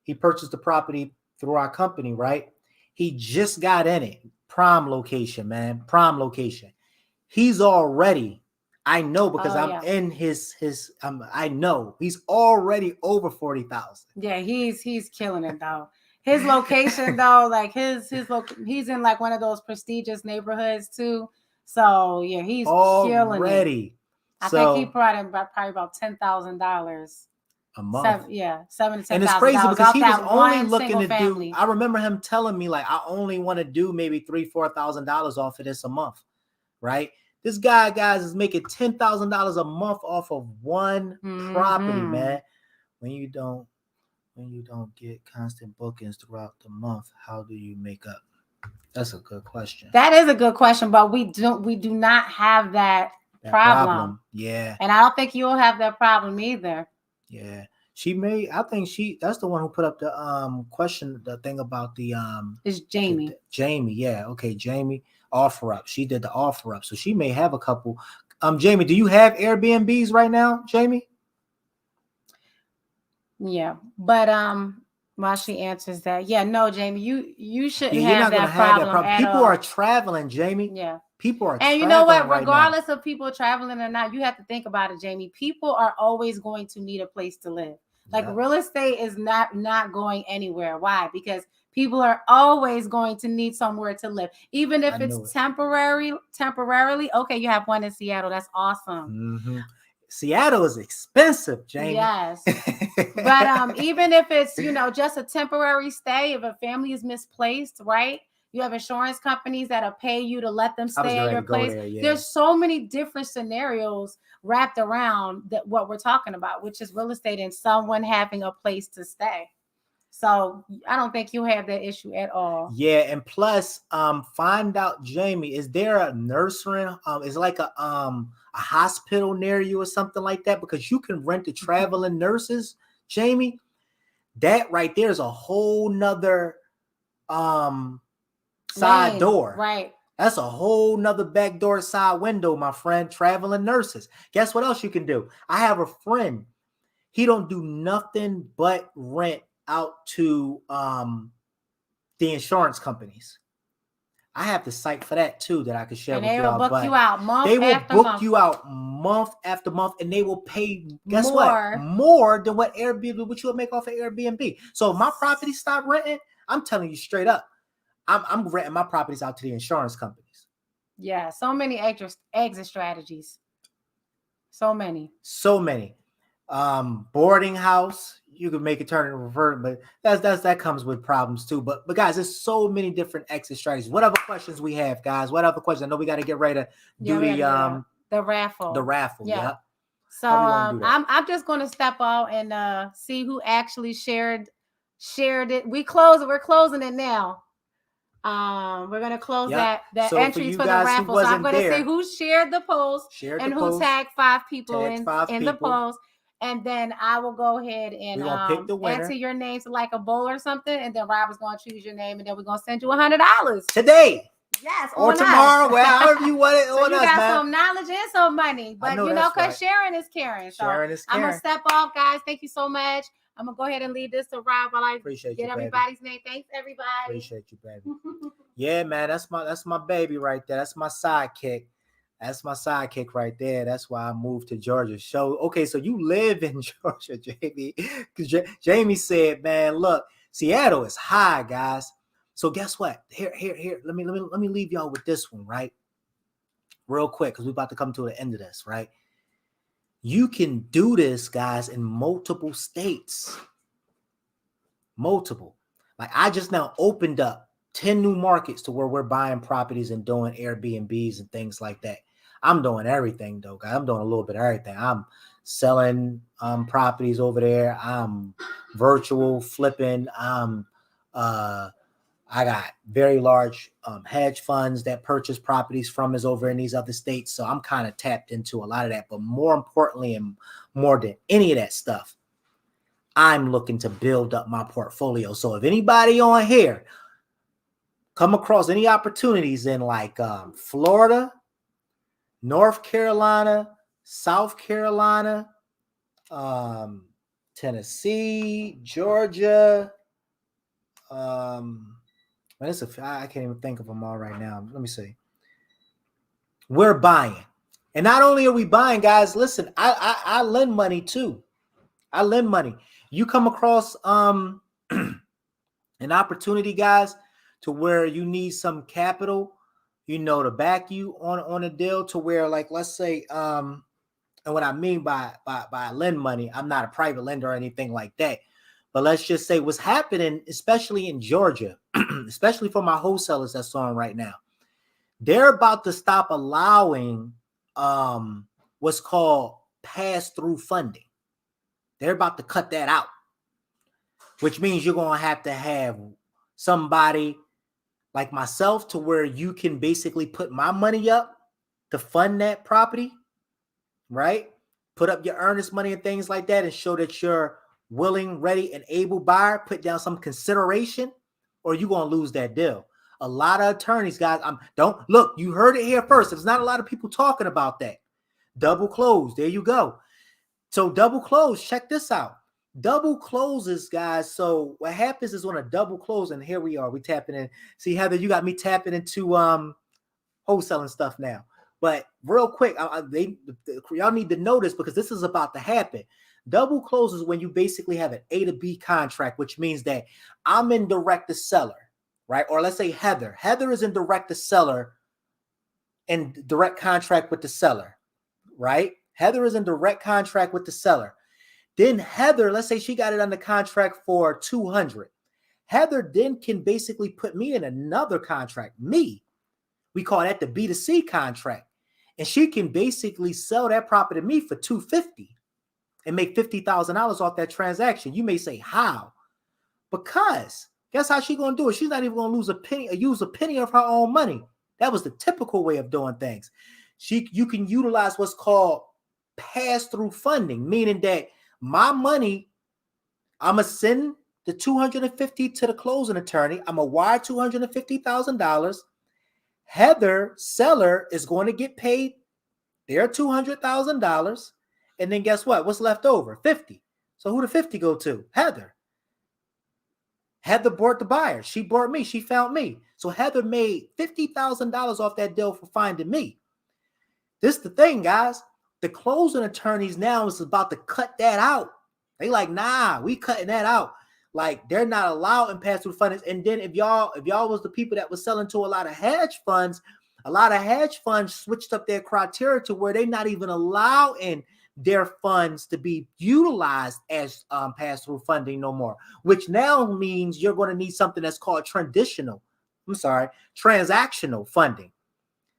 he purchased the property through our company, right? He just got in it. Prime location, man. Prime location. He's already, I know because I'm in his I know he's already over 40,000. Yeah, he's killing it though. His location though, like he's in like one of those prestigious neighborhoods too. So yeah, he's killing it. I think he brought in probably about $10,000 a month. $7 to $10,000. And it's crazy because he was only looking to do. I remember him telling me like, I only want to do maybe $3,000-$4,000 off of this a month, right? This guy, guys, is making $10,000 a month off of one property, man. When you don't get constant bookings throughout the month, how do you make up? That's a good question. That is a good question, but we do not have that problem. Yeah. And I don't think you'll have that problem either. Yeah. That's the one who put up the question, the thing about the It's Jamie. Jamie, yeah. Okay, Jamie. Offer up. She did the offer up. So she may have a couple. Jamie, do you have Airbnbs right now, Jamie? Yeah. But while she answers that, no, Jamie, you shouldn't you're not have that problem. People are traveling, Jamie. Yeah. People are and you know what? Regardless of people traveling or not, you have to think about it, Jamie. People are always going to need a place to live. Like real estate is not going anywhere. Why? Because people are always going to need somewhere to live, even if it's temporarily. Okay, you have one in Seattle. That's awesome. Mm-hmm. Seattle is expensive, Jamie. Yes, but even if it's just a temporary stay, if a family is misplaced, right? You have insurance companies that'll pay you to let them stay at your place. There's so many different scenarios wrapped around that what we're talking about, which is real estate and someone having a place to stay. So I don't think you have that issue at all. Yeah, and plus, find out, Jamie, is there a nursery? Is like a hospital near you or something like that? Because you can rent the traveling nurses, Jamie. That right there is a whole nother side Lane, door. right? That's a whole nother back door side window, my friend. Traveling nurses. Guess what else you can do? I have a friend. He don't do nothing but rent out to the insurance companies. I have the site for that too that I could share And with they will y'all. book But you out month they will after book month. you out month after month, and they will pay. Guess More. what? More than what Airbnb, what you would make off of Airbnb. So if my property stop renting, I'm telling you straight up, I'm renting my properties out to the insurance companies. Yeah, so many exit strategies. So many. So many. Boarding house, you could make it turn and revert, but that comes with problems too. But guys, there's so many different exit strategies. What other questions we have, guys? What other questions? I know we got to get ready to do the raffle. The raffle. Yeah. Yep. So I'm just gonna step out and see who actually shared it. We're closing it now. We're gonna close that So entries for the raffle. So I'm gonna see who shared the post and who tagged 5 people in the post. And then I will go ahead and pick the winner. enter your names like a bowl or something, and then Robert's gonna choose your name, and then we're gonna send you $100 today. Yes, or tomorrow, however you want it. So on you us, got man. some knowledge and some money, but because sharing is caring. So sharing is caring. I'm gonna step off, guys. Thank you so much. I'm gonna go ahead and leave this to Rob while I get everybody's name. Thanks, everybody. Appreciate you, baby. Yeah, man, that's my baby right there. That's my sidekick. That's my sidekick right there. That's why I moved to Georgia. Okay, so you live in Georgia, Jamie. Because Jamie said, man, look, Seattle is high, guys. So guess what? Here. Let me leave y'all with this one, right? Real quick, because we're about to come to the end of this, right? You can do this, guys, in multiple states. Multiple. Like I just now opened up 10 new markets to where we're buying properties and doing Airbnbs and things like that. I'm doing everything though, guys. I'm doing a little bit of everything. I'm selling properties over there. I'm virtual flipping. I got very large hedge funds that purchase properties from us over in these other states. So I'm kind of tapped into a lot of that. But more importantly, and more than any of that stuff, I'm looking to build up my portfolio. So if anybody on here come across any opportunities in like Florida, North Carolina, South Carolina, Tennessee, Georgia, I can't even think of them all right now. Let me see. We're buying. And not only are we buying, guys, listen, I lend money too. I lend money. You come across an opportunity, guys, to where you need some capital, to back you on a deal to where, like, let's say, and what I mean by lend money, I'm not a private lender or anything like that. But let's just say what's happening, especially in Georgia, especially for my wholesalers that's on right now, they're about to stop allowing what's called pass-through funding. They're about to cut that out, which means you're going to have somebody like myself to where you can basically put my money up to fund that property, right? Put up your earnest money and things like that and show that you're willing, ready, and able buyer, put down some consideration, or you're going to lose that deal. A lot of attorneys, guys, you heard it here first. There's not a lot of people talking about that. Double close. There you go. So double close, check this out. Double closes, guys. So what happens is on a double close, and here we are, we tapping in. See, Heather, you got me tapping into wholesaling stuff now. But real quick, y'all need to know this because this is about to happen. Double close is when you basically have an A to B contract, which means that I'm in direct to seller, right? Or let's say Heather. Heather is in direct to seller and direct contract with the seller, right? Heather is in direct contract with the seller. Then Heather, let's say she got it under contract for 200. Heather then can basically put me in another contract. We call that the B2C contract. And she can basically sell that property to me for $250 and make $50,000 off that transaction. You may say, how? Because guess how she's going to do it? She's not even going to use a penny of her own money. That was the typical way of doing things. You can utilize what's called pass-through funding, meaning that my money, I'm going to send the $250 to the closing attorney. I'm gonna wire $250,000. Heather seller is going to get paid their $200,000, and then guess what? What's left over? 50. So who the 50 go to? Heather. Heather bought the buyer. She bought me. She found me. So Heather made $50,000 off that deal for finding me. This is the thing, guys. The closing attorneys now is about to cut that out. They like, nah, we cutting that out. Like, they're not allowed in pass-through fundings. And then if y'all was the people that was selling to a lot of hedge funds switched up their criteria to where they're not even allowing their funds to be utilized as pass-through funding no more, which now means you're going to need something that's called transactional funding.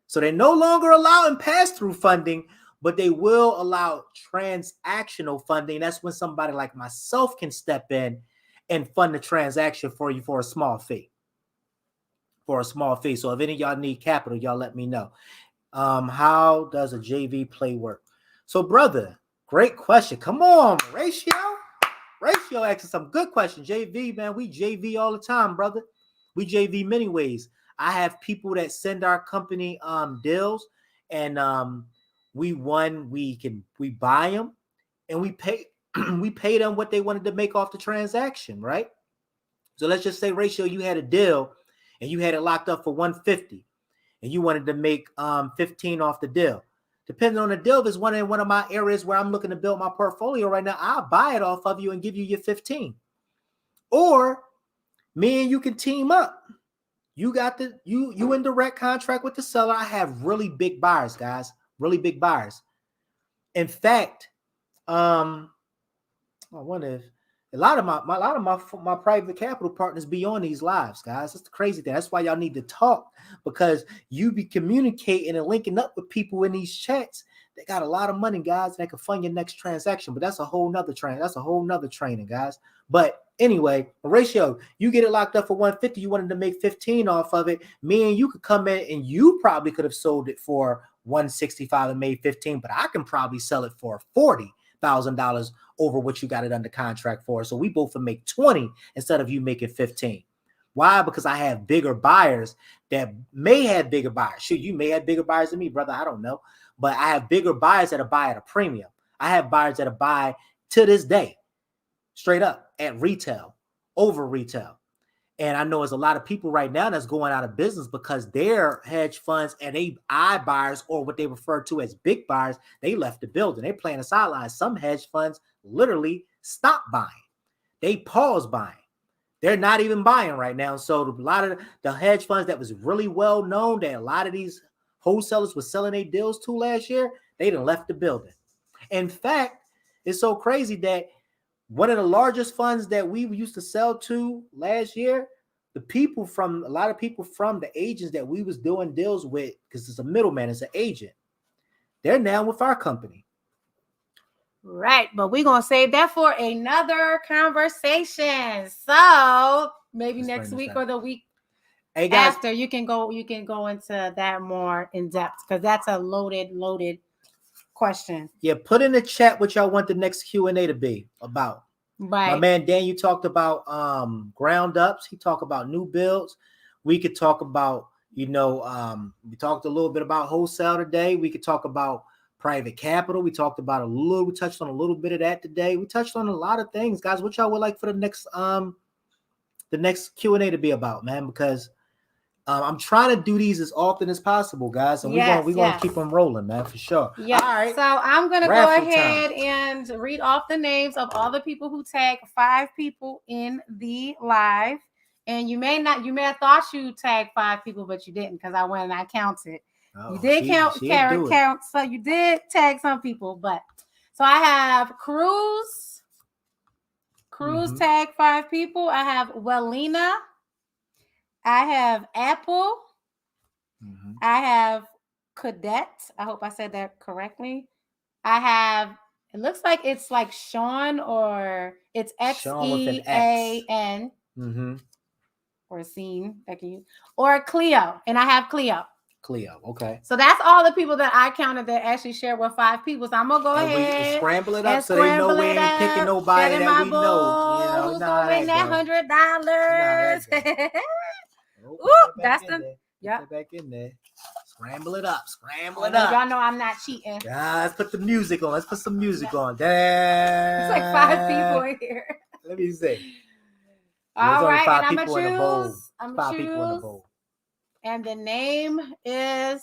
So they're no longer allowing pass-through funding, but they will allow transactional funding. That's when somebody like myself can step in and fund the transaction for you for a small fee. So if any of y'all need capital, y'all let me know. How does a JV play work? So, brother, great question. Come on, Ratio asking some good questions. JV, man, we JV all the time, brother. We JV many ways. I have people that send our company deals, and we buy them, and we pay them what they wanted to make off the transaction, right? So let's just say, Ratio, you had a deal and you had it locked up for 150, and you wanted to make 15 off the deal. Depending on the deal, if it's one of my areas where I'm looking to build my portfolio right now, I'll buy it off of you and give you your 15. Or me and you can team up. You got you in direct contract with the seller. I have really big buyers, guys. Really big buyers. In fact, I wonder if a lot of my private capital partners be on these lives, guys. That's the crazy thing. That's why y'all need to talk, because you be communicating and linking up with people in these chats. They got a lot of money, guys, that can fund your next transaction. But that's a whole nother training, guys. But anyway, Ratio, you get it locked up for 150. You wanted to make 15 off of it. Me and you could come in, and you probably could have sold it for 165 and made 15, but I can probably sell it for $40,000 over what you got it under contract for. So we both will make 20 instead of you making 15. Why? Because I have bigger buyers that may have bigger buyers. Shoot, you may have bigger buyers than me, brother. I don't know. But I have bigger buyers that buy at a premium. I have buyers that buy to this day, straight up at retail, over retail. And I know there's a lot of people right now that's going out of business because their hedge funds and they buyers, or what they refer to as big buyers, they left the building. They're playing the sidelines. Some hedge funds literally stopped buying. They paused buying. They're not even buying right now. So a lot of the hedge funds that was really well known, that a lot of these wholesalers were selling their deals to last year, they done left the building. In fact, it's so crazy that one of the largest funds that we used to sell to last year, a lot of people from the agents that we was doing deals with, because it's a middleman, it's an agent, they're now with our company. Right, but we're gonna save that for another conversation. So maybe next week or the week after, you can go into that more in depth, because that's a loaded question. Yeah, put in the chat what y'all want the next Q&A to be about. Right. My man Dan, you talked about ground ups. He talked about new builds. We could talk about, we talked a little bit about wholesale today. We could talk about private capital. We touched on a little bit of that today. We touched on a lot of things, guys. What y'all would like for the next Q&A to be about, man? Because I'm trying to do these as often as possible, guys, and we're gonna keep them rolling, man, for sure. Yeah. All right. So I'm gonna go ahead and read off the names of all the people who tagged 5 people in the live. And you may have thought you tagged 5 people, but you didn't, because I went and I counted. Oh, you did count. So you did tag some people, but so I have Cruz tagged 5 people. I have Wellina. I have Apple. Mm-hmm. I have Cadet. I hope I said that correctly. I have, it looks like it's like Sean, or it's Xean. Mm-hmm. Or Scene, or Cleo. And I have Cleo. Cleo. Okay. So that's all the people that I counted that actually shared with 5 people. So I'm gonna go And we ahead scramble it up and so they know scramble we it ain't picking up. nobody Set in that my we know. You know, Who's nah, gonna win that $100? Oh, Ooh, put that back that's in the there. yep. Put that back in there. Scramble it up. Scramble Oh, it no, up. y'all know I'm not cheating. Let's put the music on. Let's put some music on. It's like 5 people in here. Let me see. All only right, 5 and I'm people in the bowl. gonna choose. I'm 5 gonna people in the choose. bowl. And the name is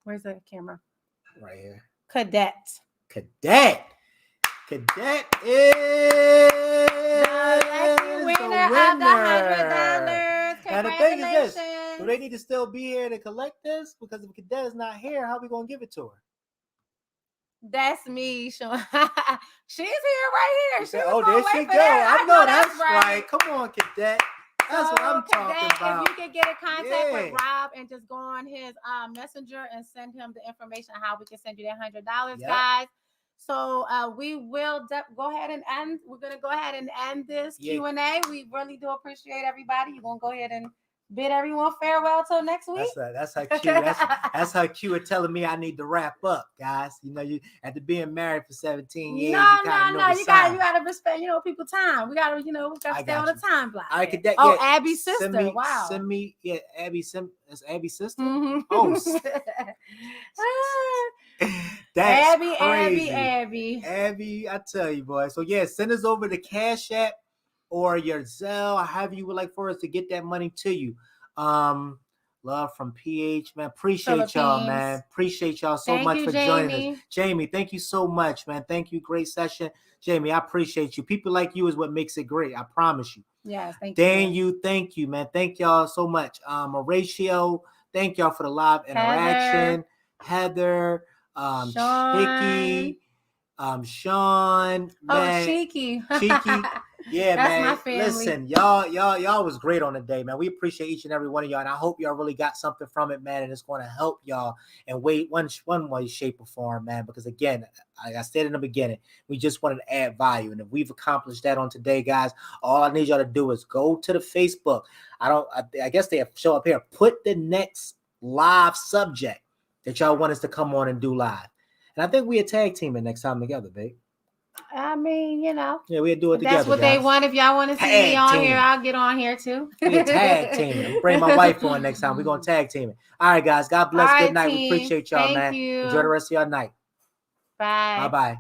where's the camera? Right here. Cadet. Cadet is The lucky winner of the $100. Now the thing is Congratulations. this: do they need to still be here to collect this? Because if Cadet is not here, how are we gonna give it to her? That's me, Sean. She's here right here. She was oh, gonna there wait she for go. that. I know that's right. Come on, Cadet. That's So, what I'm talking Cadet, about. if you can get in contact with Yeah. Rob and just go on his messenger and send him the information on how we can send you that $100, Yep. guys. So we will go ahead and end. We're gonna go ahead and end this Q&A. We really do appreciate everybody. You're gonna go ahead and bid everyone farewell till next week. That's how cute. That's how cute are telling me I need to wrap up, guys. You know, you after being married for 17 years. No. You gotta respect, people time. We gotta, stay on the time block. All right, Cadet, Abby's sister. Send me, Abby. That's Abby's sister. Mm-hmm. Oh, that's crazy. Abby, I tell you, boy. So send us over the Cash App or your Zelle, or however you would like for us to get that money to you. Love from PH, man. Appreciate y'all, man. Appreciate y'all so much for joining us. Jamie, thank you so much, man. Thank you. Great session. Jamie, I appreciate you. People like you is what makes it great. I promise you. Yes, thank you. Thank you, man. Thank y'all so much. Horatio, thank y'all for the live interaction. Heather, Chicky, Sean, man. Cheeky. Yeah, that's man. My family. Listen, y'all was great on the day, man. We appreciate each and every one of y'all, and I hope y'all really got something from it, man. And it's going to help y'all in one way, shape, or form, man. Because again, like I said in the beginning, we just wanted to add value, and if we've accomplished that on today, guys, all I need y'all to do is go to the Facebook. I guess they show up here. Put the next live subject that y'all want us to come on and do live, and I think we a tag teaming next time together, babe. I mean, yeah, we'll do it together. That's what guys. They want. If y'all want to see me on here, I'll get on here too. We a tag team. I'm bring my wife on next time. We're gonna tag team it. All right, guys. God bless. Good night. Good night. We appreciate y'all, man. You. Enjoy the rest of your night. Bye. Bye.